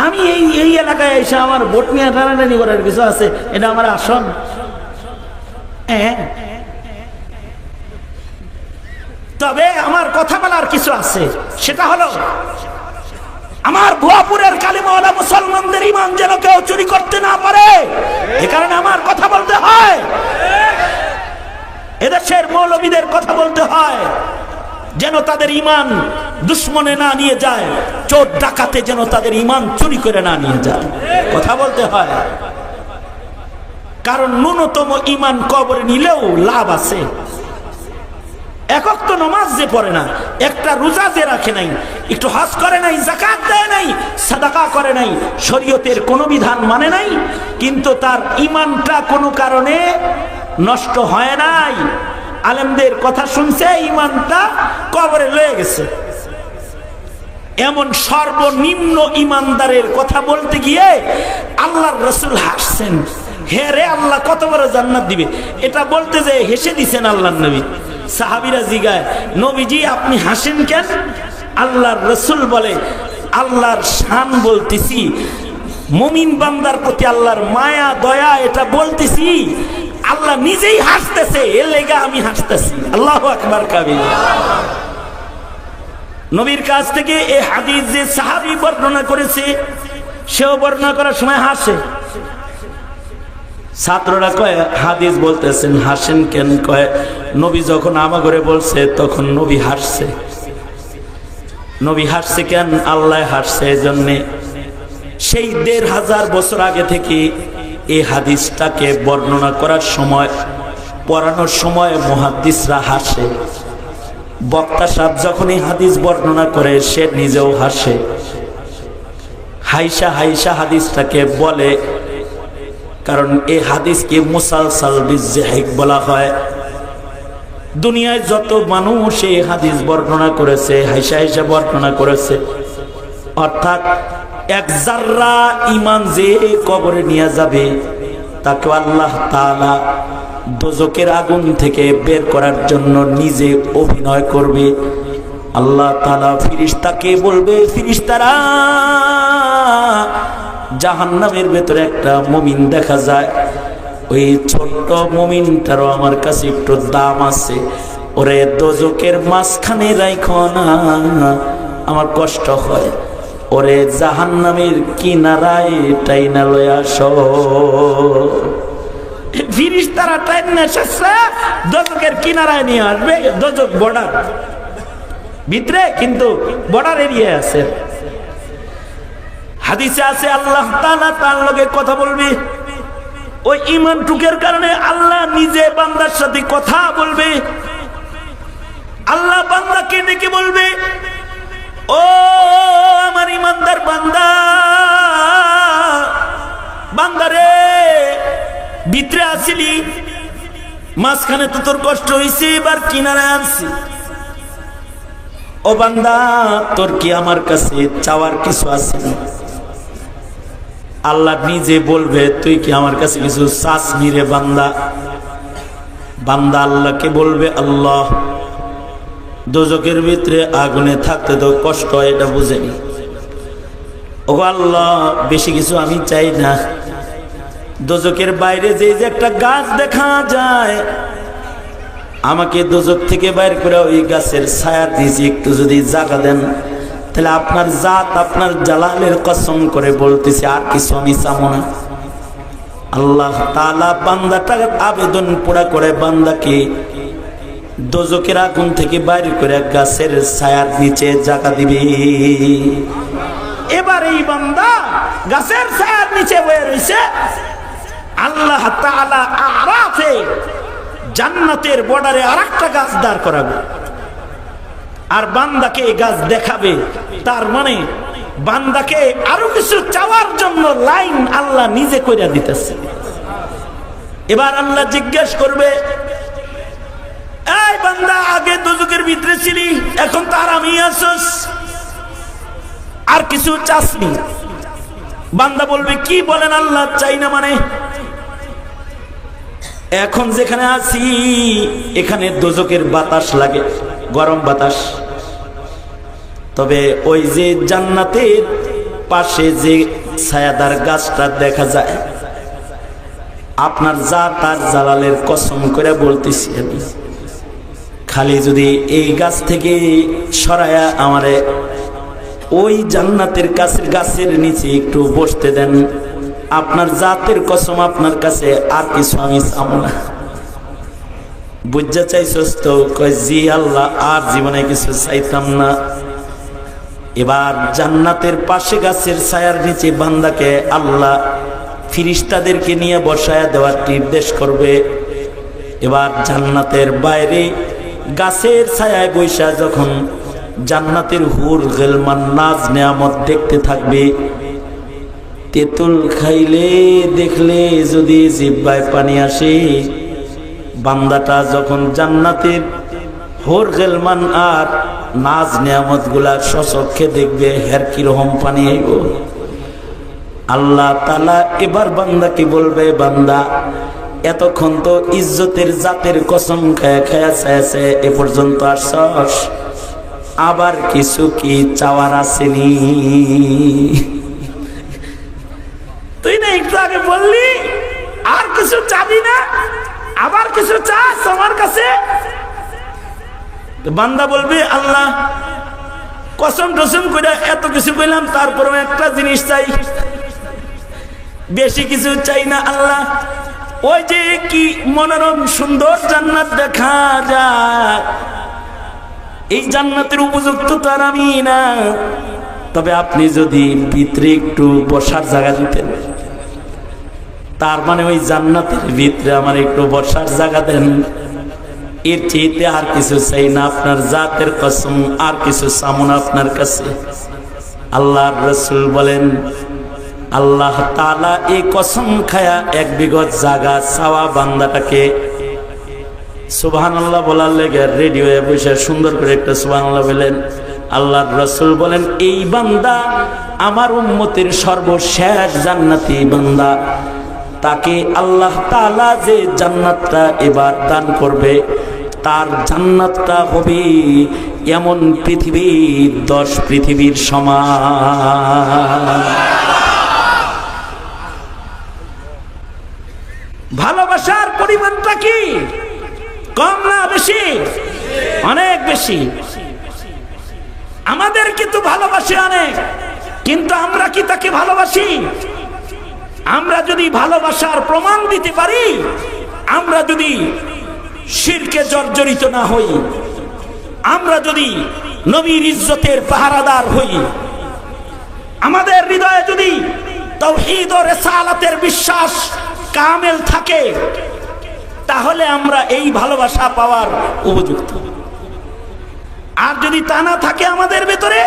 আমি এই এলাকায় এসে আমার ভোট নিয়ে টানাটানি করার কিছু আছে? এটা আমার আসন। তবে আমার কথা বলার কিছু আছে, সেটা হলো আমার ভুয়াপুরের কালিমাওয়ালা মুসলমানদের ইমান যেন কেউ চুরি করতে না পারে, এ কারণে আমার কথা বলতে হয়। এদেশের মৌলবীদের কথা বলতে হয় যেন তাদের ইমান দুশ্মনে না নিয়ে যায়, চোর ডাকাতে যেন তাদের ইমান চুরি করে না নিয়ে যায়, কথা বলতে হয়। কারণ ন্যূনতম ইমান কবরে নিলেও লাভ আছে। একক তো নামাজ যে পড়ে না, একটা রোজা যে রাখে নাই, একটু হজ করে নাই, যাকাত দেয় নাই, সাদাকা করে নাই, শরীয়তের কোনো বিধান মানে নাই, কিন্তু তার ইমানটা কোনো কারণে নষ্ট হয় নাই, আলেমদের কথা শুনছে, ইমানটা কবরে লয়ে গেছে। এমন সর্বনিম্ন ইমানদারের কথা বলতে গিয়ে আল্লাহর রাসূল হাসছেন। হে রে আল্লাহ কত বড় জান্নাত দিবে, এটা বলতে যে হেসে দিছেন আল্লাহর নবী। সাহাবীরা জিগায়, নবীজি আপনি হাসেন কেন? আল্লাহর রাসূল বলে, আল্লাহর শান বলতেছি, মুমিন বান্দার প্রতি আল্লাহর মায়া দয়া এটা বলতেছি, আল্লাহ নিজেই হাসতেছে, এর লেগে আমি হাসতেছি। আল্লাহু আকবার কাবীরা। নবীর কাছ থেকে এই হাদিস যে সাহাবী বর্ণনা করেছে, সেও বর্ণনা করার সময় হাসে। ছাত্ররা কয় হাদিস বলতেছেন হাসেন কেন? কয় নবী যখন আমা করে বলছে তখন নবী হাসছে। নবী হাসছে কেন? আল্লাহ হাসছে এজন্যে। সেই ১৫০০ বছর আগে থেকে এই হাদিসটাকে বর্ণনা করার সময়, পড়ানোর সময় মুহাদ্দিসরা হাসে। বক্তা সাহেব যখন এই হাদিস বর্ণনা করে সে নিজেও হাসে। হাইসা হাইসা হাদিসটাকে বলে, কারণ এই হাদিসকে মুসালসাল বিযহিক বলা হয়। দুনিয়ায় যত মানুষ এই হাদিস বর্ণনা করেছে হাইসা হাইসা বর্ণনা করেছে, অর্থাৎ এক জাররা ঈমান যে কবরে নিয়ে যাবে তাকে আল্লাহ তাআলা দোজখের আগুন থেকে বের করার জন্য নিজে অভিনয় করবে। আল্লাহ তাআলা ফেরেশতাকে বলবে, ফেরেশতারা জাহান্নামের ভেতরে একটা মুমিন দেখা যায়, ওই ছোট্ট মুমিনটারও আমার কাছে একটু দাম আছে, ওরে দোজখের মাঝখানে রাইখো না, আমার কষ্ট হয়, ওরে জাহান্নামের কিনারায় টাইনা লয়ে আসো। ফেরেশতারা টাইনা এসেছে দোজখের কিনারায় নিয়ে আসবে। দোজখ বর্ডার ভিতরে, কিন্তু বর্ডার এরিয়া আছে। হাদিসে আছে আল্লাহ তাআলা তার লগে কথা বলবে। ওই ঈমান টুকের কারণে আল্লাহ নিজে বান্দার সাথে কথা বলবে। আল্লাহ বান্দাকে ডেকে বলবে, ও আমার ঈমানদার বান্দা, বান্দারে ভিতরে আসিলি, মাঝখানে তো তোর কষ্ট হয়েছে, এবার কিনারে আনছি। ও বান্দা তোর কি আমার কাছে চাওয়ার কিছু আছে? আল্লাহ নিজে বলবে, তুই কি আমার কাছে কিছু চাসনি রে বান্দা? বান্দা আল্লাহকে বলবে, আল্লাহ দোজখের ভিতরে আগুনে থাকতে তো কষ্ট হয়, এটা বুঝেনি। ও আল্লাহ বেশি কিছু আমি চাই না, দোজখের বাইরে যে একটা গাছ দেখা যায়, আমাকে দোজখ থেকে বাইর করে ওই গাছের ছায়ার নিচে একটু যদি জায়গা দেন, তাহলে আপনার জাত আপনার জালালের কসম করে বলতেছি আর কিছু আমি চাবো না। আল্লাহ তাআলা বান্দাটার আবেদন পুরা করে বান্দাকে দোজখের আগুন থেকে বাইর করে গাছের ছায়ার নিচে জায়গা দিবে। এবার এই বান্দা গাছের ছায়ার নিচে বয়ে রয়েছে। আল্লাহ তাআলা আরাফে জান্নাতের বর্ডারে আরেকটা গাছ দাঁড় করাবে, আর বান্দাকে এই গাছ দেখাবে। তার মানে বান্দাকে আরো কিছু চাওয়ার জন্য লাইন আল্লাহ নিজে কইরা দিতেছে। এবার আল্লাহ জিজ্ঞেস করবে, এই বান্দা, আগে দোজখের ভিতরে ছিলি, এখন তো আরামই আছস, আর কিছু চাসনি? বান্দা বলবে, কি বলেন আল্লাহ, চাই না মানে? এখন যেখানে আছি এখানে দোজখের বাতাস লাগে, গরম বাতাস। তবে ওই যে জান্নাতের পাশে যে ছায়াদার গাছটা দেখা যায়, আপনার জাত আর জালালের কসম করে বলতেছি আমি, খালি যদি এই গাছ থেকে সরায়া আমারে ওই জান্নাতের কাছের গাছের নিচে একটু বসতে দেন, আপনার জাতের কসম আপনার কাছে আর কিছু আমি চাবো না। বুঝতে চাইছস তো? কয়, জি আল্লাহ, আর জীবনে কিছু চাইতাম না। এবার জান্নাতের পাশে গাছের ছায়ার নিচে বান্দাকে আল্লাহ ফিরিস্তাদেরকে নিয়ে বসায়া দেওয়ার নির্দেশ করবে। এবার জান্নাতের বাইরে গাছের ছায়ায় বৈশা যখন জান্নাতের হুর গেলমান নাজ নেয়ামত দেখতে থাকবে, তেঁতুল খাইলে দেখলে যদি জিহ্বায় পানি আসে, বান্দাটা যখন জান্নাতের হুর গেলমান আর নাজ নেয়ামত গুলা সচক্ষে দেখবে, হের কিরকম পানি আইব। আল্লাহ তাআলা এবার বান্দাকে বলবে, বান্দা, এতক্ষণ তো ইজ্জতের জাতের কসম খায়া খায়া চাইছে, এ পর্যন্ত আসছস, আবার কিছু কি চাওয়ার আসেনি? তুই না একটু আগে বললি আর কিছু চাবি না, আবার কিছু চাস আমার কাছে? বান্দা বলবে, আল্লাহ কসম টসম করে এত কিছু কইলাম, তারপরে একটা জিনিস চাই, বেশি কিছু চাই না আল্লাহ। ওই যে কি মনোরম সুন্দর জান্নাত দেখা যায়, এই জান্নাতের উপযুক্ত তো আর আমি না, তবে আপনি যদি ভিতরে একটু বসার জায়গা দিতেন, তার মানে ওই জান্নাতের ভিতরে আমার একটু বসার জায়গা দেন, এর চেয়ে আর কিছু চাই না, আপনার জাতের কসম আর কিছু চাবো না আপনার কাছে। আল্লাহর রাসূল বলেন, আল্লাহ তাআলা এই কসম খায়া এক বিগত জায়গা চাওয়া বান্দাটাকে সুবহানাল্লাহ বলার লেগে রেডি হয়ে বসে সুন্দর করে একটা সুবহানাল্লাহ বলেন। আল্লাহর রাসূল বলেন, এই বান্দা আমার উম্মতের সর্বশেষ জান্নাতি বান্দা, তাকে আল্লাহ তাআলা যে জান্নাতটা এবার দান করবে, তার জান্নাতটা হবে এমন পৃথিবীর 10 পৃথিবীর সমান। ভালোবাসার পরিমাণটা কি কম না বেশি? অনেক বেশি। আমাদের কিন্তু ভালোবাসে অনেক, কিন্তু আমরা কি তাকে ভালোবাসি? আমরা যদি ভালোবাসার প্রমাণ দিতে পারি, আমরা যদি শিরকে জর্জরিত না হই, আমরা যদি নবীর ইজ্জতের পাহারাদার হই, আমাদের হৃদয়ে যদি তাওহীদ ও রিসালাতের বিশ্বাস কামেল থাকে, তাহলে আমরা এই ভালোবাসা পাওয়ার উপযুক্ত। আর যদি তা না থাকে আমাদের ভেতরে,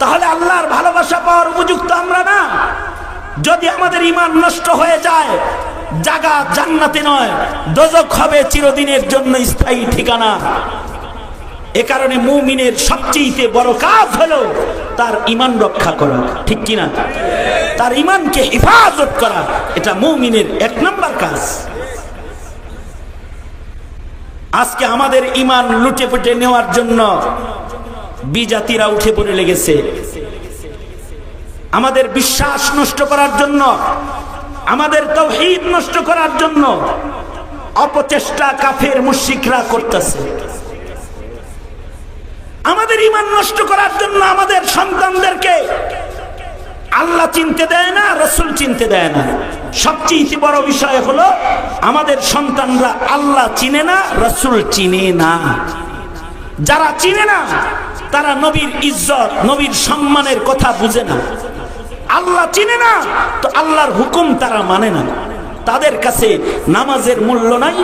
তাহলে আল্লাহর ভালোবাসা পাওয়ার উপযুক্ত আমরা না। যদি আমাদের ঈমান নষ্ট হয়ে যায়, জায়গা জান্নাতে নয়, দোজখ হবে চিরদিনের জন্য স্থায়ী ঠিকানা। এ কারণে মুমিনের সবচেয়ে বড় কাজ হলো তার ঈমান রক্ষা করা, ঠিক কিনা? তার ঈমানকে হেফাজত করা, এটা মুমিনের 1 নম্বর কাজ। আজকে আমাদের ঈমান লুটে পুটে নেওয়ার জন্য বিজাতিরা উঠে পড়ে লেগেছে, আমাদের বিশ্বাস নষ্ট করার জন্য, আমাদের তাওহীদ নষ্ট করার জন্য অপচেষ্টা কাফের মুশরিকরা করতেছে। আমাদের ঈমান নষ্ট করার জন্য আমাদের সন্তানদেরকে আল্লাহ চিনতে দেয় না, রাসূল চিনতে দেয় না। সবচেয়ে বড় বিষয় হলো আমাদের সন্তানরা আল্লাহ চিনে না, রাসূল চিনে না। যারা চিনে না তারা নবীর ইজ্জত, নবীর সম্মানের কথা বুঝে না। আল্লাহ চিনে না তো আল্লাহর হুকুম তারা মানে না। তাদের কাছে নামাজের মূল্য নাই,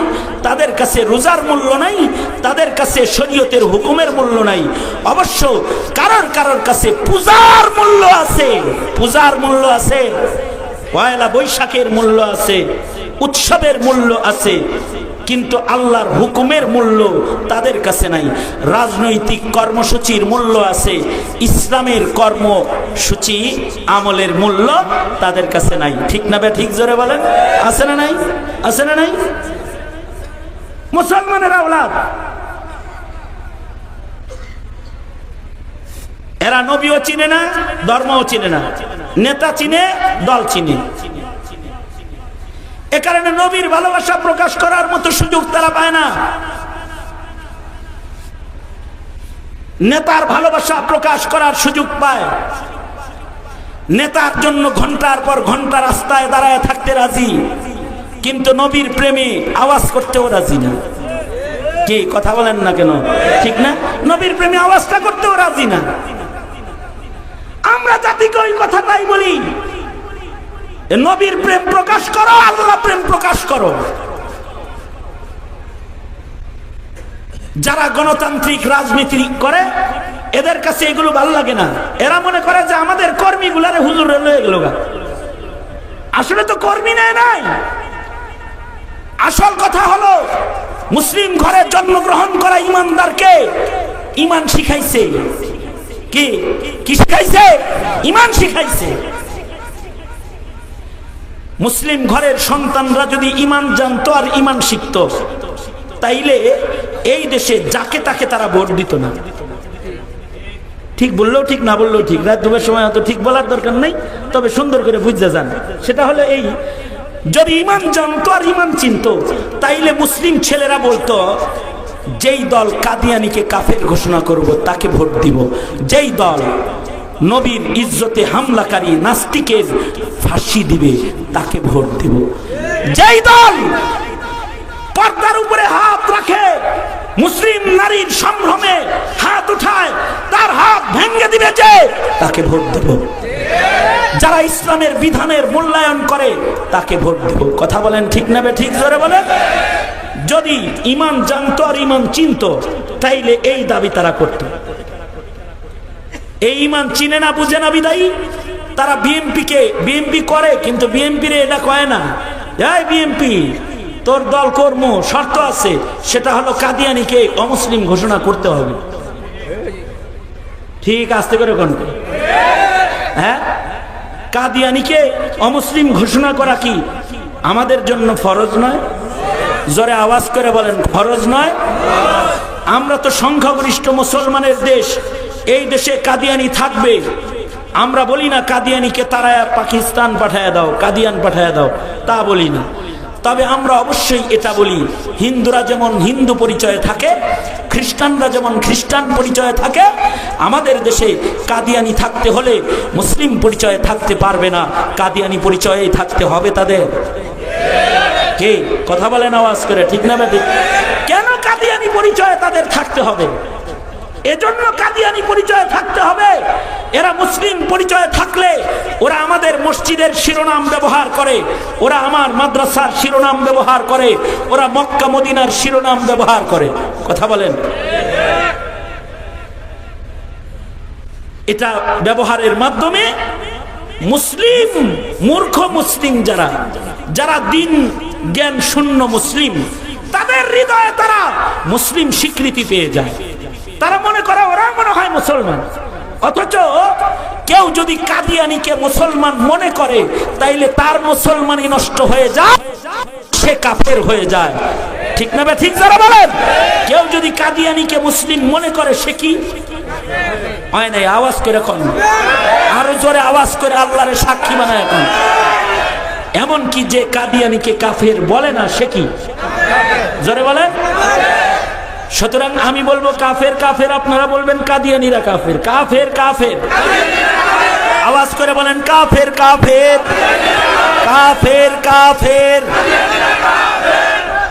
তাদের কাছে রোজার মূল্য নাই, তাদের কাছে শরীয়তের হুকুমের মূল্য নাই। অবশ্য কারোর কাছে পূজার মূল্য আছে, পূজার মূল্য আছে, পয়লা বৈশাখের মূল্য আছে, উৎসবের মূল্য আছে, কিন্তু আল্লাহর হুকুমের মূল্য তাদের কাছে নাই। রাজনৈতিক কর্মসূচির মূল্য আছে, ইসলামের কর্মসূচি আমলের মূল্য তাদের কাছে নাই। ঠিক না বে ঠিক? জোরে বলেন, আছে না নাই? আছে না নাই? মুসলমানের আওলাদ এরা নবীও চিনে না, ধর্মও চিনে না, নেতা চিনে, দল চিনে। এ কারণে নবীর ভালোবাসা প্রকাশ করার মতো সুযোগ তারা পায় না। নেতার ভালোবাসা প্রকাশ করার সুযোগ পায়, নেতার জন্য ঘন্টার পর ঘন্টা রাস্তায় দাঁড়ায় থাকতে রাজি, কিন্তু নবীর প্রেমে আওয়াজ করতেও রাজি না। কি কথা বলেন না কেন? ঠিক না? নবীর প্রেমে আওয়াজটা করতেও রাজি না। আমরা জাতিকে ওই কথাটাই বলি, নবীর প্রেম প্রকাশ করো, আল্লাহ প্রেম প্রকাশ করো। যারা গণতান্ত্রিক রাজনীতি করে এদের কাছে এগুলো ভালো লাগে না। এরা মনে করে যে আমাদের কর্মীগুলারে হুজুরে লয়ে গেল। আসলে তো কর্মী নেয় নাই। আসল কথা হলো মুসলিম ঘরে জন্মগ্রহণ করা ইমানদারকে ইমান শিখাইছে। কি কি শিখাইছে? ইমান শিখাইছে। মুসলিম ঘরের সন্তানরা যদি ইমান জানতো আর ইমান শিখতো, তাইলে এই দেশে যাকে তাকে তারা ভোট দিত না। ঠিক বললেও ঠিক, না বললেও ঠিক। রাত দুপুরের সময় অত ঠিক বলার দরকার নেই, তবে সুন্দর করে বুঝতে যান। সেটা হলো এই, যদি ইমান জানতো আর ইমান চিনতো, তাইলে মুসলিম ছেলেরা বলতো যেই দল কাদিয়ানিকে কাফের ঘোষণা করব তাকে ভোট দিব, যেই দল নবীর ইজ্জতে হামলাকারী নাস্তিকের ফাঁসি দিবে তাকে ভোট দিব, যেই দল পর্দার উপরে হাত রাখে মুসলিম নারীর সম্ভ্রমে হাত উঠায় তার হাত ভেঙে দিবে যে তাকে ভোট দেব, যারা ইসলামের বিধানের মূল্যায়ন করে তাকে ভোট দেব। কথা বলেন ঠিক না বে ঠিক? জোরে বলেন। যদি ইমান জানতো আর ইমান চিনতো, তাইলে এই দাবি তারা করত। এই ইমান চিনে না, বুঝে না, বিদায়ী তারা বিএনপি করে, কিন্তু বিএনপির এটা কয় না, এই বিএনপি তোর দল কর্ম শর্ত আছে, সেটা হলো কাদিয়ানিকে অমুসলিম ঘোষণা করতে হবে। ঠিক আস্তে করে কোন? হ্যাঁ, কাদিয়ানিকে অমুসলিম ঘোষণা করা কি আমাদের জন্য ফরজ নয়? জোরে আওয়াজ করে বলেন, ফরজ নয়? আমরা তো সংখ্যাগরিষ্ঠ মুসলমানের দেশ, এই দেশে কাদিয়ানি থাকবে। আমরা বলি না কাদিয়ানিকে তারায় পাকিস্তান পাঠায় দাও, কাদিয়ান পাঠায় দাও, তা বলি না। তবে আমরা অবশ্যই এটা বলি, হিন্দুরা যেমন হিন্দু পরিচয়ে থাকে, খ্রিস্টানরা যেমন খ্রিস্টান পরিচয়ে থাকে, আমাদের দেশে কাদিয়ানি থাকতে হলে মুসলিম পরিচয়ে থাকতে পারবে না, কাদিয়ানি পরিচয়েই থাকতে হবে তাদের। কে কথা বলেন আওয়াজ করে, ঠিক না বেঠিক? কেন কাদিয়ানি পরিচয়ে তাদের থাকতে হবে? এজন্য কাদিয়ানি পরিচয়ে থাকতে হবে, এরা মুসলিম পরিচয়ে থাকলে ওরা আমাদের মসজিদের শিরোনাম ব্যবহার করে, ওরা আমার মাদ্রাসার শিরোনাম ব্যবহার করে, ওরা মক্কা মদিনার শিরোনাম ব্যবহার করে। কথা বলেন। এটা ব্যবহারের মাধ্যমে মুসলিম, মূর্খ মুসলিম, যারা দিন জ্ঞান শূন্য মুসলিম, তাদের হৃদয়ে তারা মুসলিম স্বীকৃতি পেয়ে যায়। তারা মনে করে ওরা মনে হয় মুসলমান। অথচ কেউ যদি কাদিয়ানিকে মুসলমান মনে করে, তাইলে তার মুসলমানই নষ্ট হয়ে যায়, সে কাফের হয়ে যায়। ঠিক না বে ঠিক? যারা বলেন, কেউ যদি কাদিয়ানিকে মুসলিম মনে করে, সে কি হয় নাই? আওয়াজ করে কোন, আরো জোরে আওয়াজ করে আল্লাহরে সাক্ষী বানায় এখন। এমন কি যে কাদিয়ানিকে কাফের বলে না, সে কি? জোরে বলেন। সুতরাং আমি বলবো কাফের কাফের, আপনারা বলবেন কাদিয়ানিরা কাফের। কাফের কাফের, আওয়াজ করে বলেন, কাফের কাফের, কাফের কাফের।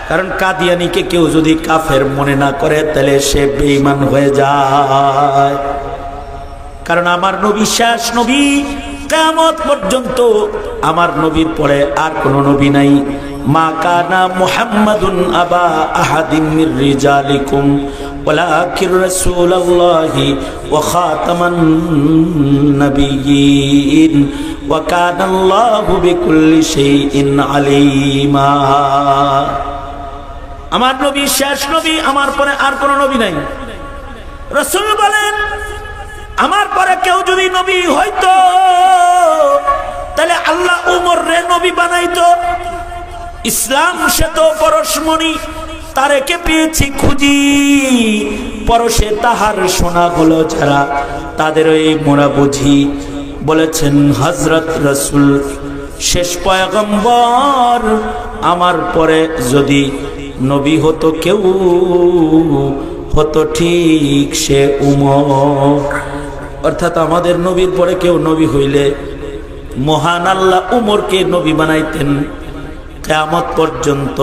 কারণ কাদিয়ানিকে কেউ যদি কাফের মনে না করে, তাহলে সে বেঈমান হয়ে যায়। কারণ আমার নবী শেষ নবী, কিয়ামত পর্যন্ত আমার নবীর পরে আর কোন নবী নাই। মা কানা মুহাম্মাদুন আবা আহাদিম মির রিজালিকুম ওয়ালাকির রাসূলুল্লাহি ওয়া খাতামান নাবিয়্যিন ওয়া কানা আল্লাহু বিকুল্লি শাইইন আলীমা। আমার নবী শেষ নবী, আমার পরে আর কোন নবী নাই। রাসূল বলেন আমার পরে কেউ যদি নবী হইতো তাহলে আল্লাহ উমর রে নবী বানাইতো। ইসলাম সে তো পরশমণি, তারেকে পেয়েছি খুঁজি, পরশে তাহার সোনা গুলো যারা তাদের এই মোরা বুঝি। বলেছেন হযরত রাসূল শেষ পয়গম্বর, আমার পরে যদি নবী হতো কেউ হতো ঠিক সে উমর। অর্থাৎ আমাদের নবীর পরে কেউ নবী হইলে মহান আল্লাহ উমরকে নবী বানাইতেন। কিয়ামত পর্যন্ত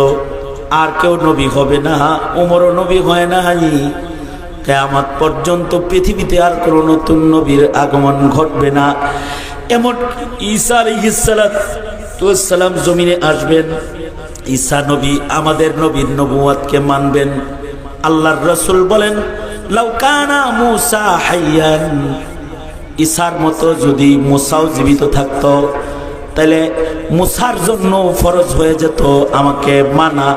আর কেউ নবী হবে না, উমরও নবী হয় নাই। কিয়ামত পর্যন্ত পৃথিবীতে আর কোনো নতুন নবীর আগমন ঘটবে না। এমন ঈসা আলাইহিস সালাম জমিনে আসবেন। ঈসা নবী আমাদের নবীর নবুয়তকে মানবেন। আল্লাহর রাসূল বলেন লাউ কানা মূসা হাইয়ান, ঈসার মতো যদি মূসাও জীবিত থাকতো তাহলে মূসার জন্য ফরজ হয়ে যেত আমাকে মানা,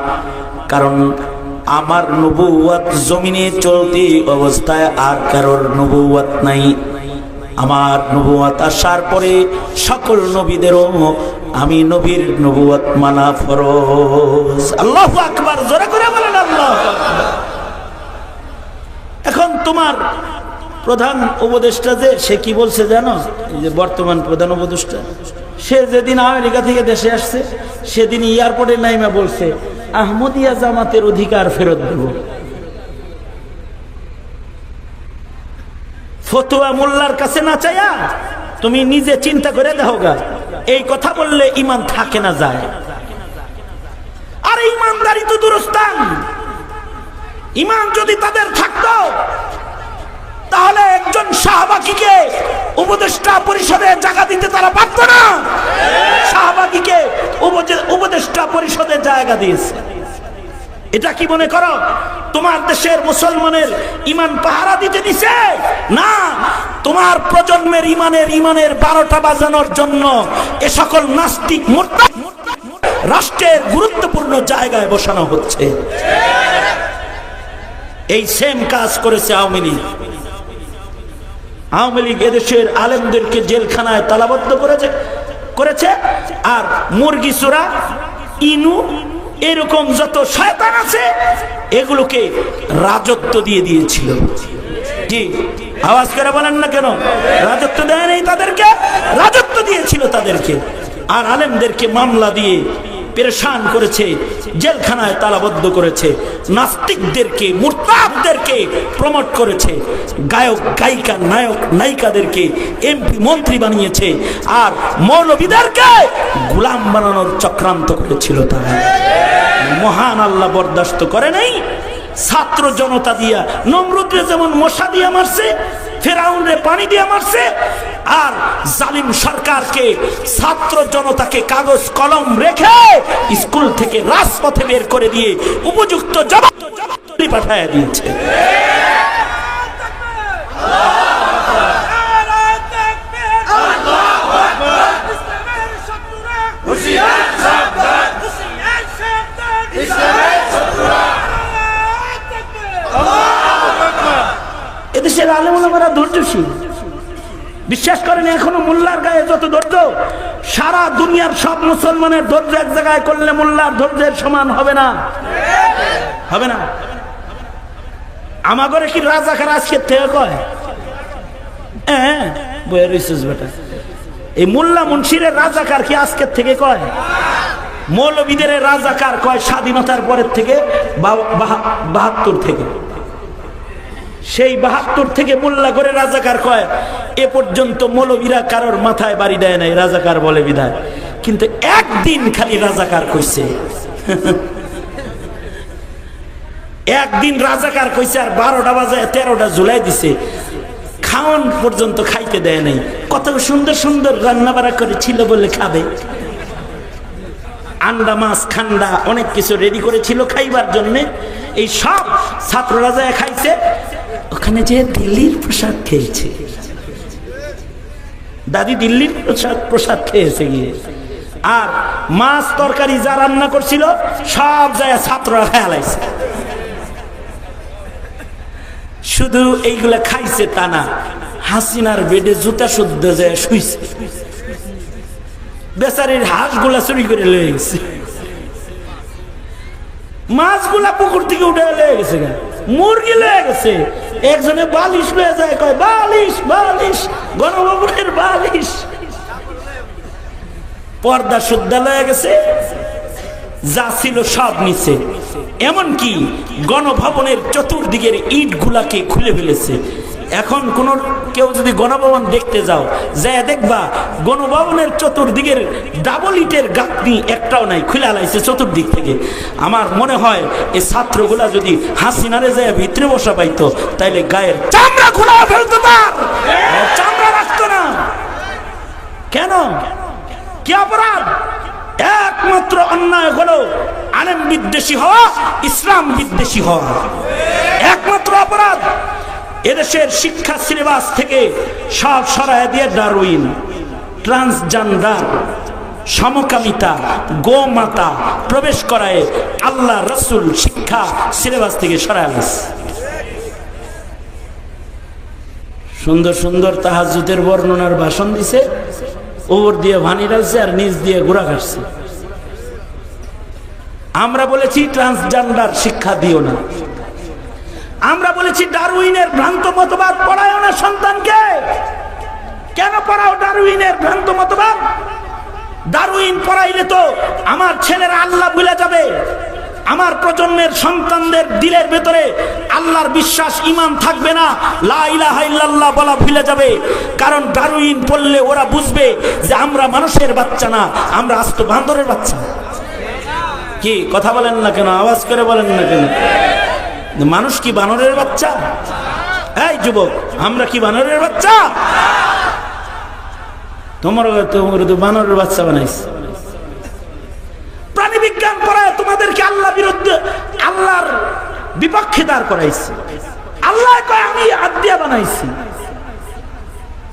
কারণ আমার নবুয়ত জমিনে চলতি অবস্থায় আর কারোর নবুয়ত নাই। আমার নবুয়ত আসার পরে সকল নবীদেরও আমি নবীর নবুয়ত মানা ফরজ। আল্লাহু আকবার, জোরে করে বলেন আল্লাহু আকবার। এখন তোমার প্রধান উপদেষ্টা যে সে কি বলছে জানো? যে বর্তমান প্রধান উপদেষ্টা সে যেদিন আমেরিকা থেকে দেশে আসছে সেদিন এয়ারপোর্টে নাইমা বলছে আহমদিয়া জামাতের অধিকার ফেরত দেব। ফতোয়া মোল্লার কাছে না চাইয়া তুমি নিজে চিন্তা করে দেখো গা, এই কথা বললে ঈমান থাকে না যায়। আর ঈমানদারি তো দুরস্তান। ঈমান যদি তাদের থাকতো তাহলে একজন সাহাবাকে উপদেষ্টা পরিষদে জায়গা দিতে তারা পারত না। সাহাবাকে উপদেষ্টা পরিষদে জায়গা দিয়েছে। এটা কি মনে করো তোমার দেশের মুসলমানের ঈমান পাহারা দিতে দিছে? না, তোমার প্রজন্মের ঈমানের 12টা বাজানোর জন্য এ সকল নাস্তিক মুরতাদ রাষ্ট্রের গুরুত্বপূর্ণ জায়গায় বসানো হচ্ছে। এই সেম কাজ করেছে আওয়ামী লীগ। আওয়ামী লীগ এদেশের আলেমদেরকে জেলখানায় তালাবদ্ধ করেছে আর মুরগি চোরা, ইনু, এরকম যত শয়তান আছে এগুলোকে রাজত্ব দিয়ে দিয়েছিল। কি আওয়াজ করে বলেন না কেন? রাজত্ব দেয় নাই তাদেরকে, রাজত্ব দিয়েছিল তাদেরকে। আর আলেমদেরকে মামলা দিয়ে পেরেশান করেছে, জেলখানায় তালাবদ্ধ করেছে, নাস্তিকদেরকে মুরতাদদেরকে প্রমোট করেছে, গায়ক গায়িকা নায়ক নায়িকাদেরকে এমপি মন্ত্রী বানিয়েছে, আর মৌলবীদেরকে গোলাম বানানোর চক্রান্ত করেছিল তারা। মহান আল্লাহ বরদাস্ত করে নাই। ছাত্র জনতা দিয়া নমরুদরে যেমন মশা দিয়া মারছে, ফেরাউনরে পানি দিয়া মারছে, আর জালিম সরকারকে ছাত্র জনতাকে কাগজ কলম রেখে স্কুল থেকে রাজপথে বের করে দিয়ে উপযুক্ত জবাব পাঠায় দিয়েছে। এদেশের আলেম ওলামারা ধৈর্যশীল, বিশ্বাস করেন এখনো মোল্লার গায়ে যত ধৈর্য, সারা দুনিয়ার সব মুসলমানের ধৈর্য এক জায়গায় করলে মোল্লার ধৈর্যের সমান হবে না, হবে না। আমাগরে কি রাজাকার আজকে থেকে কয়? হ্যাঁ বইয়ের রিসেস বেটা, এই মোল্লা মুন্সিরের রাজাকার কি আজকের থেকে কয়? মৌলবীদের রাজাকার কয় স্বাধীনতার পরের থেকে, 72 থেকে। সেই 72 থেকে মোল্লা করে রাজাকার কয়। এ পর্যন্ত মৌলবীরা কারোর মাথায় বাড়ি দেয় নাই, রাজাকার বলে বিধায়। কিন্তু একদিন খালি রাজাকার কইছে, একদিন রাজাকার কইছে, আর 12টা বাজে 13টা ঝুলাই দিছে, খাওয়ান পর্যন্ত খাইতে দেয় নাই। কত সুন্দর সুন্দর রান্না বাড়া করেছিল বলে খাবে, আন্ডা মাছ খান্ডা অনেক কিছু রেডি করেছিল খাইবার জন্য। এই সব ছাত্ররা যায় খাইছে, ওখানে যে দিল্লির প্রসাদ খেয়েছে, দাদি দিল্লির প্রসাদ খেয়েছে গিয়ে। আর মাছ তরকারি যা রান্না করছিল সব যায় ছাত্ররা খেয়ালাইছে। শুধু এইগুলা খাইছে তা না, হাসিনার বেডে জুতা শুদ্ধ যায় শুইছে, বেচারির হাঁসগুলা চুরি করে লয়ে গেছে, মাছগুলা পুকুর থেকে উঠে লয়ে গেছে, মুরগি লয়ে গেছে। একজনে বালিশ লয়ে যায়, কয় বালিশ বালিশ, গণভবনের বালিশ, পর্দা শুদ্ধ লয়ে গেছে, যা ছিল সব নিচে। এমনকি গণভবনের চতুর্দিকের ইট গুলাকে খুলে ফেলেছে। এখন কোন কেউ যদি গণভবন দেখতে যাও, যা দেখবা গণভবনের চতুর্দিকের ডাবল ইটের গাঁথনি একটাও নাই, খুলে আলাইছে চতুর্দিক থেকে। আমার মনে হয় এই ছাত্রগুলা যদি হাসিনারে যায় ভিতরে বসা পাইতো, তাইলে গায়ের চামড়া খোলা ফেলতো, তার চামড়া রাখতো না। কেন? কি অপরাধ? একমাত্র অন্যায় হলো আলেম বিদ্বেষী হওয়া, ইসলাম বিদ্বেষী হওয়া, একমাত্র অপরাধ। এদেশের শিক্ষা সিলেবাস থেকে সব সরায় দিয়ে ডারউইন, ট্রান্সজেন্ডার, সমকামিতা, গোমাতা প্রবেশ করায় আল্লাহ রসুল শিক্ষা সিলেবাস থেকে সরায় গেছে। সুন্দর সুন্দর তাহাজ্জুদের বর্ণনার ভাষণ দিছে, ওপর দিয়ে ভানি রাখছে আর নিচ দিয়ে ঘোরা কাটছে। আমরা বলেছি ট্রান্সজেন্ডার শিক্ষা দিও না, আমরা বলেছি ডারউইনের ভ্রান্ত মতবাদ পড়ায় না সন্তানকে। কেন পড়াও ডারউইনের ভ্রান্ত মতবাদ? ডারউইন পড়াইলে তো আমার ছেলেরা আল্লাহ ভুলে যাবে, আমার প্রজন্মের সন্তানদের দিলের ভেতরে আল্লাহর বিশ্বাস ঈমান থাকবে না, লা ইলাহা ইল্লাল্লাহ বলা ভুলে যাবে। কারণ ডারউইন পড়লে ওরা বুঝবে যে আমরা মানুষের বাচ্চা না, আমরা আস্ত বান্দরের বাচ্চা। কি কথা বলেন না কেন? আওয়াজ করে বলেন না কেন? মানুষ কি বানরের বাচ্চা? এই যুবক, আমরা কি বানরের বাচ্চা? তোমার তো বানরের বাচ্চা বানাইছে। প্রাণী বিজ্ঞান পড়ায় তোমাদেরকে আল্লাহ বিরুদ্ধে, আল্লাহর বিপক্ষে দাঁড় করাইছে। আল্লাহ কয় আমি হাত দিয়া বানাইছি,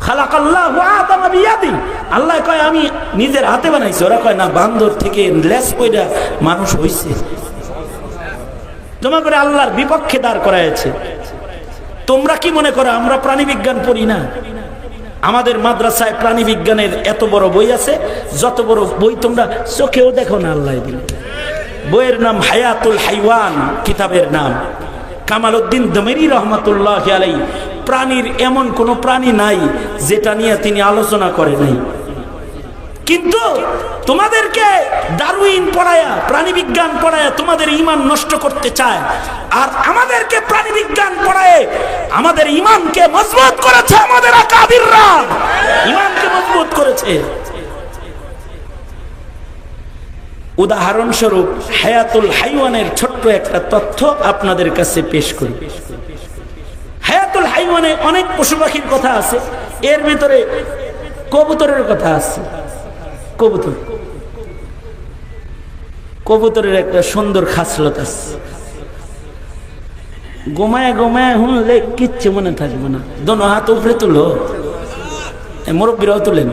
খালাকাল্লাহু আদম বিয়াদি, আল্লাহ কয় আমি নিজের হাতে বানাইছি। ওরা কয় না, বান্দর থেকে লেস পয়দা মানুষ হইছে। জমা করে আল্লাহর বিপক্ষে দাঁড় করাইছে। তোমরা কি মনে করো আমরা প্রাণী বিজ্ঞান পড়ি না? আমাদের মাদ্রাসায় প্রাণী বিজ্ঞানের এত বড় বই আছে, যত বড় বই তোমরা চোখেও দেখো না। আল্লাহ দিল বইয়ের নাম হায়াতুল হাইওয়ান, কিতাবের নাম কামাল উদ্দিন দমেরি রহমাতুল্লাহ আলাইহি। প্রাণীর এমন কোন প্রাণী নাই যেটা নিয়ে তিনি আলোচনা করে নাই। কিন্তু তোমাদেরকে ডারউইন পড়ায়া, প্রাণী বিজ্ঞান পড়ায়া তোমাদের ঈমান নষ্ট করতে চায়। আর আমাদেরকে প্রাণী বিজ্ঞান পড়ায় আমাদের ঈমানকে মজবুত করেছে, আমাদের আকাবিররা ঈমানকে মজবুত করেছে। উদাহরণস্বরূপ হায়াতুল হাইওয়ানের ছোট্ট একটা তথ্য আপনাদের কাছে পেশ করি। হায়াতুল হাইওয়ানে অনেক পশু পাখির কথা আছে, এর ভিতরে কবুতরের কথা আছে। কবুতর, কবুতরের একটা সুন্দর খাসলত আছে। গোমায় গোমায় শুনলে কিচ্ছু মনে থাকবে না। দোনো হাত উপরে তুলো, মুরব্বীরাও তুলেন,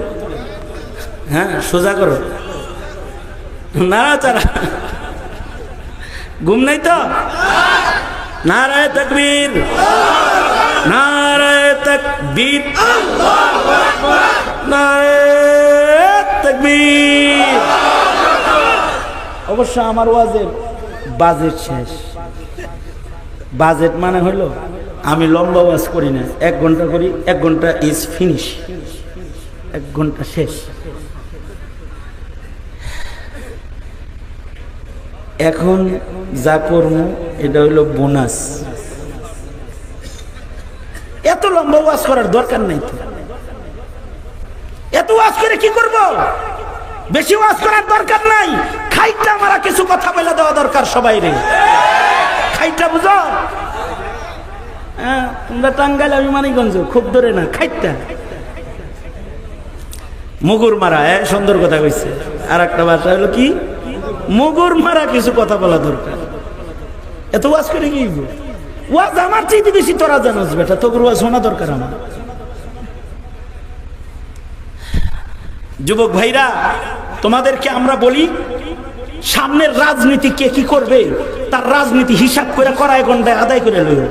হ্যাঁ সোজা করো, নাড়াচাড়া, ঘুম নাই তো? নারায়ে তাকবীর, নারায়ে তাকবীর, নারায়ে তাকবীর। অবশ্য আমার ওয়াজের বাজেট শেষ। বাজেট মানে হলো আমি লম্বা ওয়াজ করি না, 1 ঘন্টা করি, 1 ঘন্টা ইজ ফিনিশ, 1 ঘন্টা শেষ। এখন যা করবো এটা হইল বোনাস। এত লম্বা ওয়াজ করার দরকার নাই তো। এত ওয়াজ করে কি করব? বেশি ওয়াজ করার দরকার নাই। খাইটা মারা কিছু কথা বলে দেওয়া দরকার সবাই রে। খাইটা বুঝো? হ্যাঁ, তোমরা টাঙ্গাইল, আমি মানিকগঞ্জ, খুব দূরে না। খাইটা মুগুর মারা, সুন্দর কথা কইছে। আর একটা ভাষা হলো কি, মুগুর মারা কিছু কথা বলা দরকার। এত ওয়াজ করে কি ওয়াজ আমার চাইতে বেশি তোরা জানোস বেটা, তোর ওয়াজ শোনা দরকার আমার। যুবক ভাইরা, তোমাদেরকে আমরা বলি, সামনের রাজনীতি কে কি করবে তার রাজনীতি হিসাব করে কড়াই গন্ডায় আদায় করে লইও।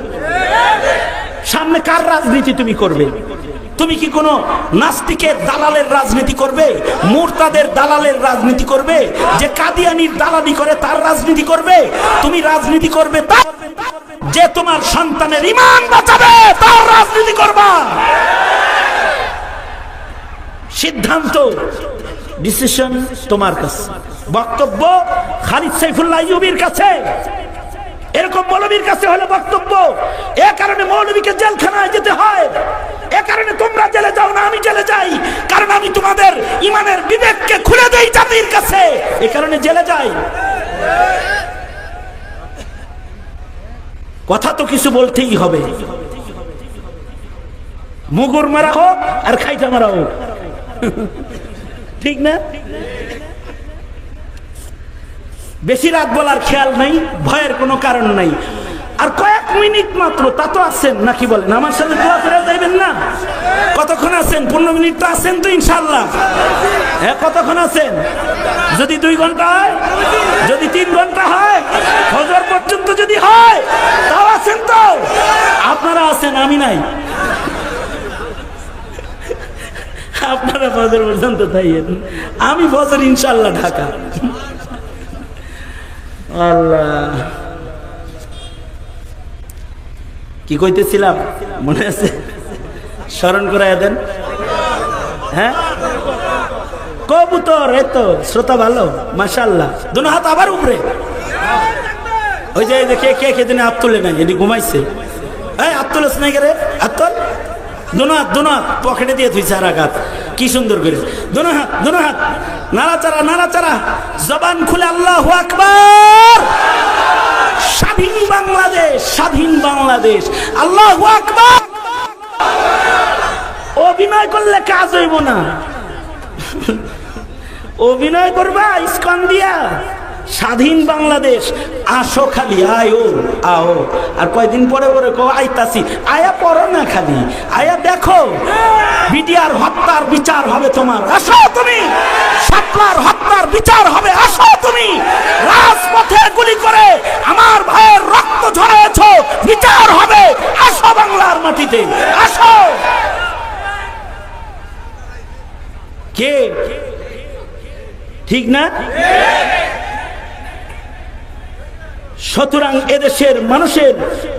সামনে কার রাজনীতি তুমি করবে? তুমি কি কোনো নাস্তিকের দালালের রাজনীতি করবে? মুরতাদের দালালের রাজনীতি করবে? যে কাদিয়ানির দালালি করে তার রাজনীতি করবে? তুমি রাজনীতি করবে তার যে তোমার সন্তানের ঈমান বাঁচাবে, তার রাজনীতি করবা। সিদ্ধান্ত, ডিসিশন তোমার কাছে। বক্তব্য খালিদ সাইফুল্লাহ আইয়ুবীর কাছে, এরকম মৌলবীর কাছে হলো বক্তব্য। এ কারণে মৌলবীকে জেলখানায় যেতে হয়। এ কারণে তোমরা জেলে যাও না, আমি জেলে যাই, কারণ আমি তোমাদের ইমানের বিবেককে খুলে দেই জাতির কাছে। এ কারণে জেলে যাই। কথা তো কিছু বলতেই হবে। মুগুর মারা হোক আর খাইটা মারা হোক, ঠিক না? বেশি রাত বলার খেয়াল নাই, ভয়ের কোনো কারণ নাই। আর কয়েক মিনিট মাত্র, তা তো আছেন নাকি বলেন? আমার সাথে দোয়া করে যাইবেন না? কতক্ষণ আছেন? 15 মিনিট তো আছেন তো ইনশাআল্লাহ। হ্যাঁ, কতক্ষণ আছেন? যদি 2 ঘন্টা হয়, যদি 3 ঘন্টা হয়, ফজর পর্যন্ত যদি হয়, তাও আছেন তো? আপনারা আছেন, আমি নাই। আপনারা ফজর পর্যন্ত থাইয়েন, আমি ফজর ইনশাআল্লাহ ঢাকা। আল্লাহ, কি কইতেছিলাম মনে আছে? স্মরণ করাইয়া দেন। হ্যাঁ, কবুতর, এত শ্রোতা ভালো, মাশাআল্লাহ। দুনো হাত আবার উপরে। ওই যে কে কে কে দিনে হাত তুলে নাই, এটি ঘুমাইছে। এই হাত তুলেছ নাই রে, হাত তোল। দুনো হাত পকেটে দিয়ে তুই চার আঘাত, কি সুন্দর করে দুনো হাত নাড়াচাড়া নাড়াচাড়া, জবান খুলে আল্লাহু আকবার। স্বাধীন বাংলাদেশ, স্বাধীন বাংলাদেশ, আল্লাহু আকবার। অভিনয় করলে কাজ হইব না, অভিনয় করবা ইস্কন দিয়া। স্বাধীন বাংলাদেশ, আসো খালি, আয়ো আও। আর কয়দিন পরে পরে কো আইতাছি, আয়া পড়ো না, খালি আয়া দেখো। বিডিআর হত্যার বিচার হবে তোমার, আসো তুমি। শাপলার হত্যার বিচার হবে, আসো তুমি। রাজপথে গুলি করে আমার ভাইয়ের রক্ত ঝরেছ, বিচার হবে, আসো বাংলার মাটিতে, আসো। কে ঠিক না? সুতরাং এদেশের মানুষের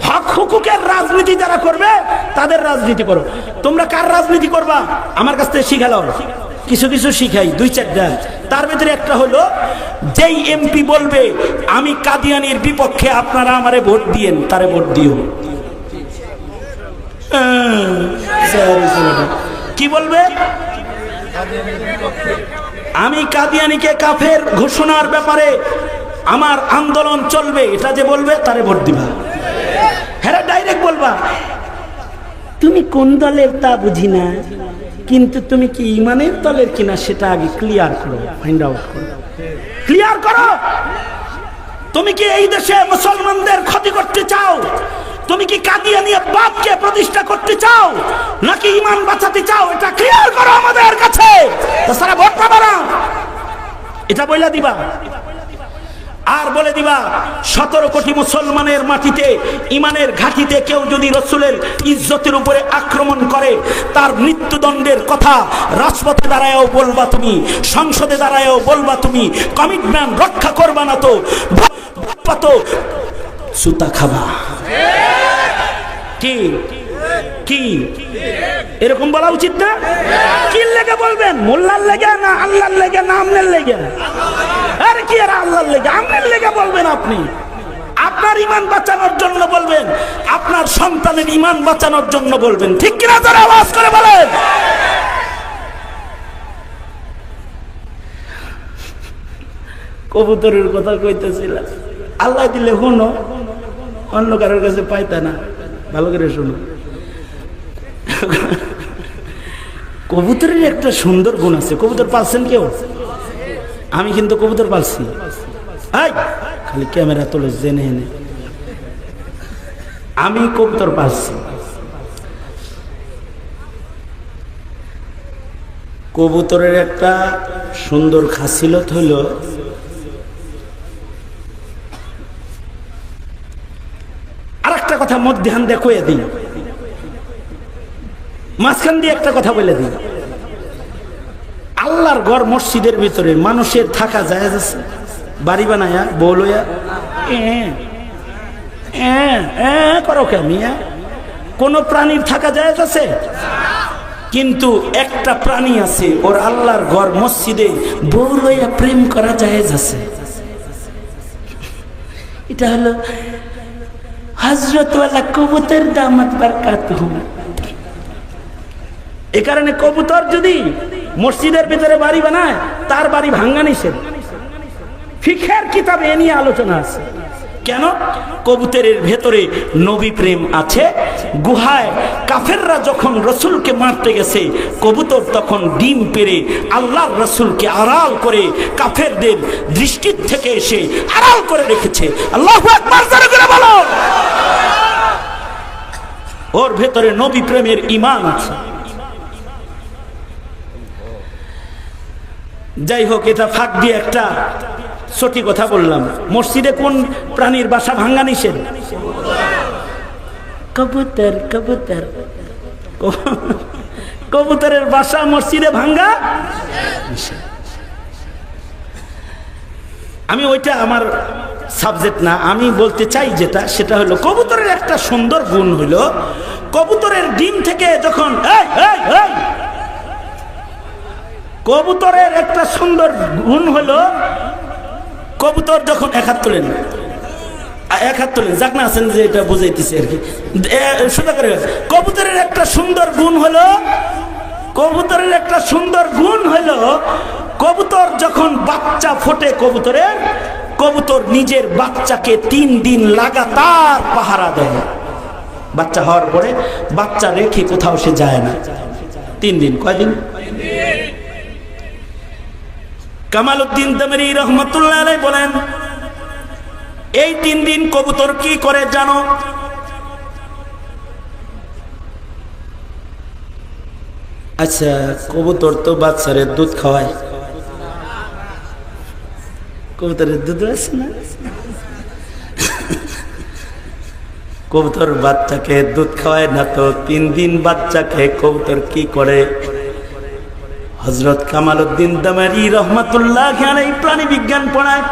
হক হুকুকের রাজনীতি যারা করবে তাদের রাজনীতি করো। তোমরা কার রাজনীতি করবা আমার কাছ থেকে শিখালো, কিছু কিছু শিখাই, 2-4টা। তার ভিতরে একটা হলো, যেই এমপি বলবে আমি কাদিয়ানির বিপক্ষে, আপনারা আমারে ভোট দিয়েন, তারে ভোট দিও। কি বলবে? আমি কাদিয়ানিকে কাফের ঘোষণার ব্যাপারে আমার আন্দোলন চলবে, এটা যে বলবে তারে ভোট দিবা। হ্যাঁ, ডাইরেক্ট বলবা তুমি কোন দলের তা বুঝি না, কিন্তু তুমি কি ইমানের দলের কিনা সেটা আগে ক্লিয়ার করো, ফাইন্ড আউট করো, ক্লিয়ার করো। তুমি কি এই দেশে মুসলমানদের ক্ষতি করতে চাও? তুমি কি কাদিয়ানিয়াতবাদকে প্রতিষ্ঠা করতে চাও, নাকি ইমান বাঁচাতে চাও? এটা ক্লিয়ার করো আমাদের কাছে, তাছাড়া ভোট পাবা না। এটা বইলা দিবা। আর বলে দিবা, 17 কোটি মুসলমানের মাটিতে, ইমানের ঘাটিতে কেউ যদি রসুলের ইজ্জতের উপরে আক্রমণ করে, তার মৃত্যুদণ্ডের কথা রাজপথে দাঁড়ায়ও বলবা তুমি, সংসদে দাঁড়ায়ও বলবা তুমি। কমিটমেন্ট রক্ষা করবা না তো সুতা খাবা। কি কি এরকম বলা উচিত না? কি লেগে বলবেন? মোল্লার লেগে না আল্লাহর লেগে না আমনের লেগে? আরে কি আর আল্লাহর লেগে আমনের লেগে বলবেন? আপনি আপনার ইমান বাঁচানোর জন্য বলবেন, আপনার সন্তানের ইমান বাঁচানোর জন্য বলবেন, ঠিক কিনা? যারা আওয়াজ করে বলেন। কবুতরের কথা কইতেছিলাম, আল্লাহ দিলে শুনো, অন্য কারোর কাছে পাইতা না। ভালো করে শুনো। কবুতরের একটা সুন্দর গুণ আছে। কবুতর পালছেন কেউ? আমি কিন্তু কবুতর পালছি। খালি ক্যামেরা তোলে জেনে এনে, আমি কবুতর পালছি। কবুতরের একটা সুন্দর খাসিলত হইল, আর একটা কথা মধ্যাহ্ন দেখো দিই, মাঝখান দিয়ে একটা কথা বলে দিই। আল্লাহর ঘর মসজিদের ভিতরে মানুষের থাকা যায় আছে? বাড়ি বানায়া বউ লইয়া করো কে মিয়া? কোন প্রাণীর থাকা যায় আছে? কিন্তু একটা প্রাণী আছে, ওর আল্লাহর ঘর মসজিদে বউ লইয়া প্রেম করা যায় আছে। এটা হলো হযরত ওয়ালা কবুতর দামাত বারকাতুহু। এ কারণে কবুতর যদি মসজিদের ভিতরে বাড়ি বানায়, তার বাড়ি ভাঙ্গা নিষেধ। ফিকহের কিতাবে এ নিয়ে আলোচনা আছে। কেন? কবুতরের ভেতরে নবী প্রেম আছে। গুহায় কাফেররা যখন রসুলকে মারতে গেছে, কবুতর তখন ডিম পেড়ে আল্লাহর রসুলকে আড়াল করে কাফেরদের দৃষ্টির থেকে এসে আড়াল করে রেখেছে। আল্লাহু আকবার জোরে করে বলো। ওর ভেতরে নবী প্রেমের ঈমান আছে। যাই হোক, এটা ফাঁক দিয়ে একটা সঠিক কথা বললাম। মসজিদে কোন প্রাণীর বাসা ভাঙ্গা নিষেধ? কবুতর। কবুতর কবুতরের বাসা মসজিদে ভাঙ্গা নিষেধ। আমি ওইটা আমার সাবজেক্ট না, আমি বলতে চাই যেটা, সেটা হলো কবুতরের একটা সুন্দর গুণ হলো, কবুতরের ডিম থেকে যখন কবুতরের একটা সুন্দর গুণ হলো, কবুতর যখন এক হাত তোলেন যাক না আছেন যে এটা বুঝাইতেছে আর কি, সোজা করে। কবুতরের একটা সুন্দর গুণ হলো, কবুতর যখন বাচ্চা ফোটে, কবুতর নিজের বাচ্চাকে 3 দিন লাগাতার পাহারা দেয়। বাচ্চা হওয়ার পরে বাচ্চা রেখে কোথাও সে যায় না। 3 দিন। কয়দিন? কামালউদ্দিন তাবরি রহমাতুল্লাহ আলাইহি বলেন, এই 3 দিন কবুতর কি করে জানো? আচ্ছা, কবুতর তো বাচ্চারে দুধ খাওয়ায়। কবুতরের দুধ আছে না? কবুতর বাচ্চাকে দুধ খাওয়ায় না তো 3 দিন বাচ্চাকে কবুতর কি করে? হযরত কামালউদ্দিন তাবরি রহমাতুল্লাহ আলাইহি প্রাণী বিজ্ঞান পড়ায়।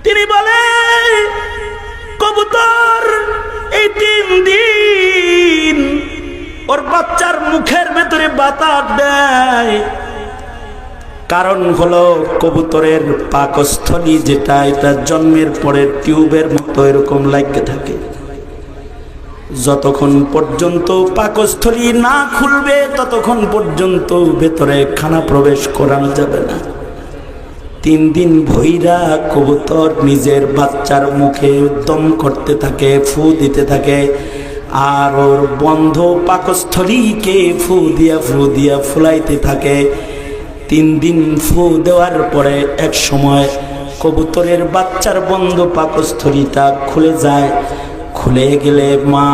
তিনি বলে, কবুতর এই 3 দিন ওর বাচ্চার মুখের ভেতরে বাতাস দেয়। কারণ হলো কবুতরের পাকস্থলী যেটা, এটা জন্মের পরে টিউবের মতো এরকম লাগতে থাকে। যতক্ষণ পর্যন্ত পাকস্থলী না খুলবে ততক্ষণ পর্যন্ত ভেতরে খানা প্রবেশ করানো যাবে না। 3 দিন ভৈরা কবুতর নিজের বাচ্চার মুখে দম করতে থাকে, ফু দিতে থাকে, আর ওর বন্ধ পাকস্থলীকে ফু দিয়া ফুলাইতে থাকে। 3 দিন ফু দেওয়ার পরে এক সময় কবুতরের বাচ্চার বন্ধ পাকস্থলীটা খুলে যায়। খুলে গেলে মা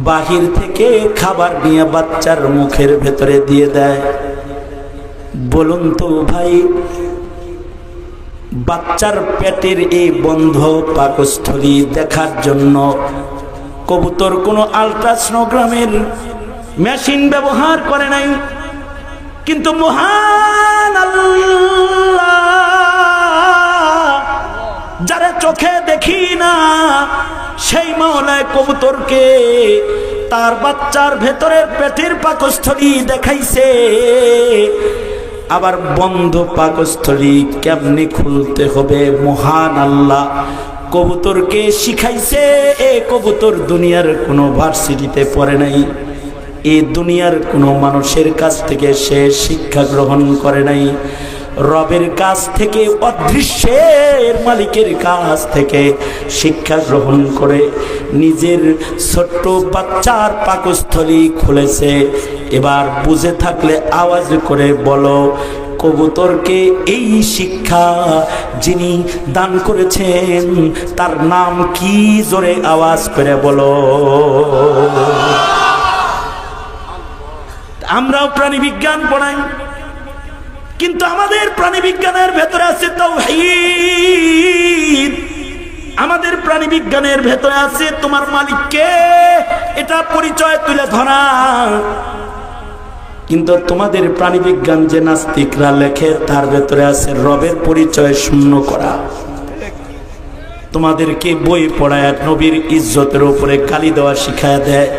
বাহির থেকে খাবার নিয়ে বাচ্চার মুখের ভেতরে দিয়ে দেয়। বলুন তো ভাই, বাচ্চার পেটের এই বন্ধ পাকস্থলী দেখার জন্য কবুতর কোনো আল্ট্রাসোনোগ্রামের মেশিন ব্যবহার করে নাই, কিন্তু মহান আল্লাহ যারা চোখে দেখি না, সেই মাওলায় কবুতরকে তার বাচ্চার ভেতরের পেটের পাকস্থলী দেখাইছে। আবার বন্ধ পাকস্থলী কেমনে খুলতে হবে মহান আল্লাহ কবুতরকে শিখাইছে। এ কবুতর দুনিয়ার কোনো ভার্সিটিতে পড়ে নাই, এই দুনিয়ার কোনো মানুষের কাছ থেকে সে শিক্ষা গ্রহণ করে নাই, রবের কাছ থেকে, অদৃশ্যের মালিকের কাছ থেকে শিক্ষা গ্রহণ করে নিজের ছোট্ট বাচ্চার পাকস্থলী খুলেছে। এবার বুঝে থাকলে আওয়াজ করে বলো, কবুতরকে এই শিক্ষা যিনি দান করেছেন তার নাম কি? জোরে আওয়াজ করে বলো। আমরাও প্রাণী বিজ্ঞান পড়াই, কিন্তু আমাদের প্রাণী বিজ্ঞানের ভেতরে আছে তাওহীদ। আমাদের প্রাণী বিজ্ঞানের ভেতরে আছে তোমার মালিককে, এটা পরিচয় তুলে ধরা। কিন্তু তোমাদের প্রাণী বিজ্ঞান যে নাস্তিকরা লেখে তার ভেতরে আছে রবের পরিচয় শূন্য করা। তোমাদেরকে বই পড়ায় নবীর ইজ্জতের উপরে গালি দেওয়া শিখায় দেয়,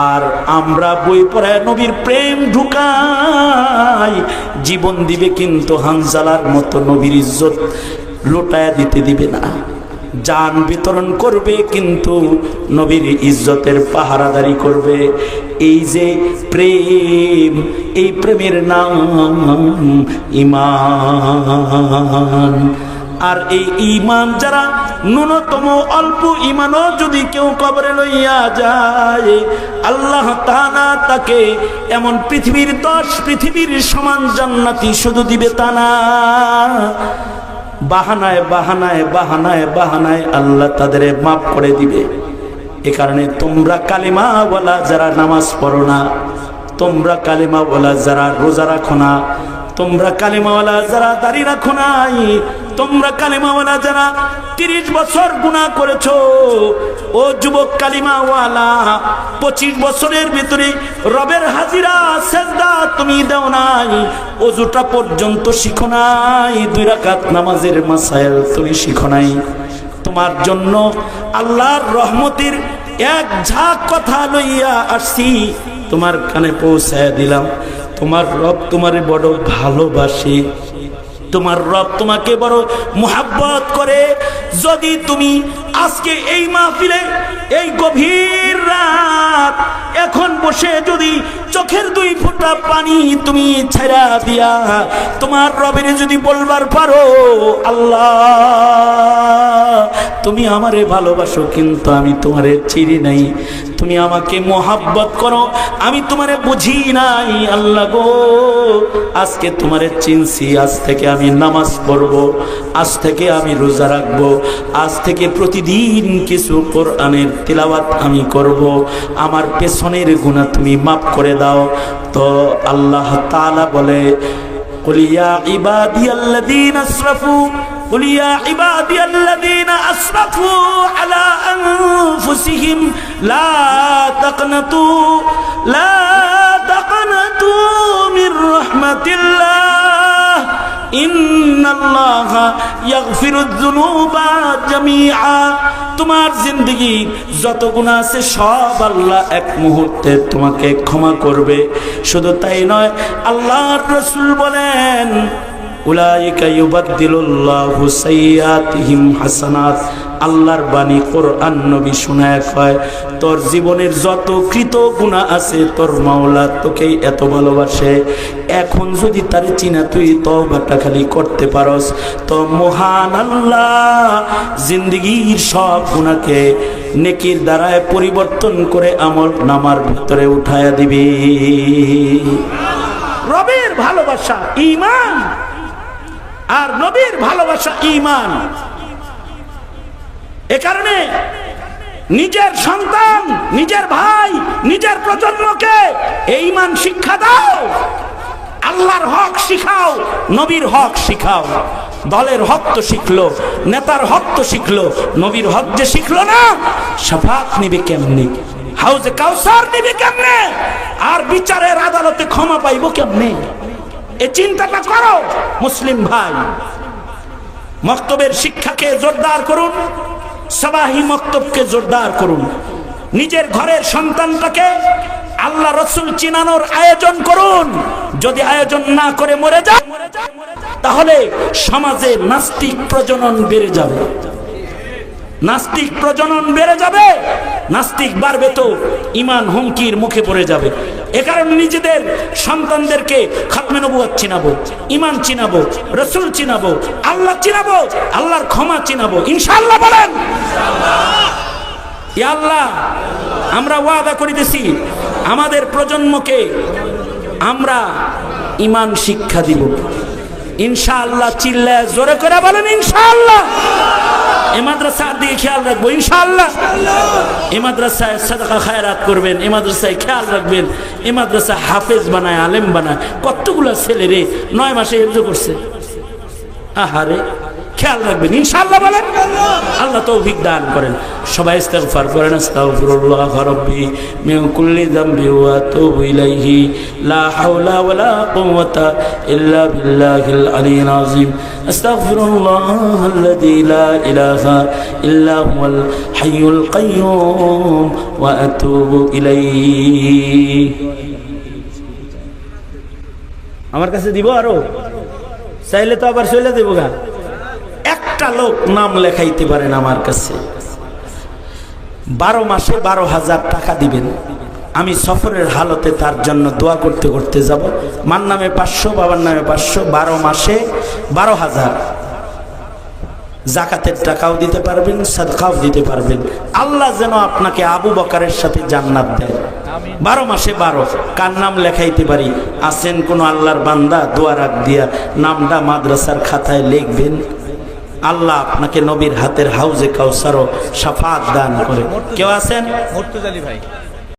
আর আমরা বই পড়ায় নবীর প্রেম ঢুকাই। জীবন দিবে কিন্তু হানজালার মতো নবীর ইজ্জত লুটায়া দিতে দিবে না। জান বিতরণ করবে কিন্তু নবীর ইজ্জতের পাহারাদারি করবে। এই যে প্রেম, এই প্রেমের নাম ঈমান। আর এই ঈমান যারা ন্যূনতম অল্প ঈমানও যদি কেউ কবরে লইয়া যায়, আল্লাহ তাআলা তাকে এমন পৃথিবীর 10 পৃথিবীর সমান জান্নাতি শুধু দিবে তা না, বাহানায় বাহানায় বাহানায় বাহানায় আল্লাহ তাদের মাফ করে দিবে। এ কারণে তোমরা কালিমাওয়ালা যারা নামাজ পড়ো না, তোমরা কালিমাওয়ালা যারা রোজা রাখো না, তোমরা কালিমাওয়ালা যারা দাড়ি রাখো নাই, তোমরা কালিমাওয়ালা যারা 30 বছর গুনাহ করেছো, ও যুবক কালিমাওয়ালা 25 বছরের ভিতরে রবের হাজিরা সেজদা তুমি দাও নাই, ওযুটা পর্যন্ত শিখো নাই, 2 রাকাত নামাজের মাসাইল তুমি শিখো নাই। তোমার জন্য আল্লাহর রহমতের এক ঝাঁক কথা লইয়া আসছি, তোমার কানে পৌঁছায় দিলাম। তোমার রব তোমারে বড় ভালোবাসে, তোমার রব তোমাকে বড় মুহাব্বত করে। যদি তুমি আজকে এই মাহফিলে এই গভীর রাত এখন বসে যদি চোখের 2 ফোঁটা পানি তুমি ছেড়া দিয়া তোমার রবের যদি বলবার পারো, আল্লাহ তুমি আমারে ভালোবাসো কিন্তু আমি তোমারে চিনি নাই, তুমি আমাকে মোহাব্বত করো আমি তোমারে বুঝি নাই, আল্লাহ গো আজকে তোমারে চিনছি, আজ থেকে আমি নামাজ পড়বো, আজ থেকে আমি রোজা রাখবো, আজ থেকে প্রতিদিন কিছু কোরআনের তিলাওয়াত আমি করব, আমার পেছনের গুনাহ তুমি মাফ করে দাও। তো আল্লাহ তাআলা বলে, কুল ইয়া ইবাদিয়াল্লাযীনা আসরাফু قل يا عبادي الذين أسرفوا على أنفسهم لا تقنطوا من رحمة الله إن الله يغفر الذنوب جميعا। তোমার জিন্দেগি যত গুনাহ আছে সব আল্লাহ এক মুহূর্তে তোমাকে ক্ষমা করবে। শুধু তাই নয়, আল্লাহর রাসূল বলেন, উলাইকা ইউবাদদিলুল্লাহু সাইয়্যাতিহিম হাসানাত। আল্লাহর বাণী কোরআন নবী শোনায় কয়, তোর জীবনের যত কৃত গুনাহ আছে তোর মাওলা তোকেই এত ভালোবাসে, এখন যদি তার চিনা তুই তওবাটা খালি করতে পারস তো মহান আল্লাহ জিন্দেগীর সব গুনাহকে নেকির দ্বারায় পরিবর্তন করে আমল নামার ভিতরে উঠায়া দিবি। রবের ভালোবাসা ঈমান, আর নবীর ভালোবাসা ঈমান। এ কারণে নিজের সন্তান, নিজের ভাই, নিজের প্রজন্মকে এই ঈমান শিক্ষা দাও, আল্লাহর হক শিখাও, নবীর হক শিখাও। দলের হক তো শিখলো, নেতার হক তো শিখলো, নবীর হক যে শিখলো না, শাফাত নিবে কেমনে, হাউজে কাউসার নিবে কেমনে, আর বিচারের আদালতে ক্ষমা পাইবো কেমনে? এই চিন্তাটা করো মুসলিম ভাই। মক্তবের শিক্ষাকে জোরদার করুন, সাবাহি মক্তবকে জোরদার করুন, নিজের ঘরের সন্তানটাকে আল্লাহ রসুল চিনানোর আয়োজন করুন। যদি আয়োজন না করে মরে যায় তাহলে সমাজে নাস্তিক প্রজনন বেড়ে যাবে, নাস্তিক প্রজনন বেড়ে যাবে, নাস্তিক বাড়বে তো ঈমান হুমকির মুখে পড়ে যাবে। এ কারণে নিজেদের সন্তানদেরকে খাতমে নবুয়ত চিনাবো, ঈমান চিনাবো, রাসূল চিনাবো, আল্লাহ চিনাবো, আল্লাহর ক্ষমা চিনাবো, ইনশাআল্লাহ বলেন। ইয়া আল্লাহ, আমরা ওয়াদা করিতেছি আমাদের প্রজন্মকে আমরা ঈমান শিক্ষা দিব ইনশাআল্লাহ। চিল্লায় জোরে করে বলেন ইনশাআল্লাহ। এই মাদ্রাসার দিকে খেয়াল রাখবো ইনশাআল্লাহ। এই মাদ্রাসায় সাদাকা খায়রাত করবেন, এই মাদ্রাসায় খেয়াল রাখবেন, এই মাদ্রাসা হাফেজ বানায়, আলেম বানায়। কতগুলো ছেলে রে 9 মাসে হিফজ করছে। আহারে, খেয়াল রাখবেন ইনশাআল্লাহ বলেন। আল্লাহ তৌফিক দান করেন। সবাই ইস্তিগফার করেন। আস্তাগফিরুল্লাহ রাব্বি মিন কুল্লি যামবি ওয়া আতুবু ইলাইহি লা হাওলা ওয়ালা কুওয়াতা ইল্লা বিল্লাহিল আলিয়্যিল আযীম। আস্তাগফিরুল্লাহাল্লাযী লা ইলাহা ইল্লা হুয়াল হাইয়ুল কাইয়্যুম ওয়া আতুবু ইলাইহি। আমার কাছে দিব আরো চাইলে তো আবার চলে দেব গা। একটা লোক নাম লেখাইতে পারেন আমার কাছে, 12 মাসে 12,000 টাকা দিবেন। আমি সফরের হালতে তার জন্য দোয়া করতে করতে যাব। মার নামে 500, বাবার নামে 500, 12 মাসে 12,000। জাকাতের টাকাও দিতে পারবেন, সাদকাও দিতে পারবেন। আল্লাহ যেন আপনাকে আবু বকরের সাথে জান্নাত দেয়। 12 মাসে 12 কার নাম লেখাইতে পারি? আছেন কোন আল্লাহর বান্দা? দোয়া রাখ দিয়া নামটা মাদ্রাসার খাতায় লিখবেন। আল্লাহ আপনাকে নবীর হাতের হাউজে কাউসারও শাফাত দান করে। কেউ আছেন? মুর্তজা আলী ভাই।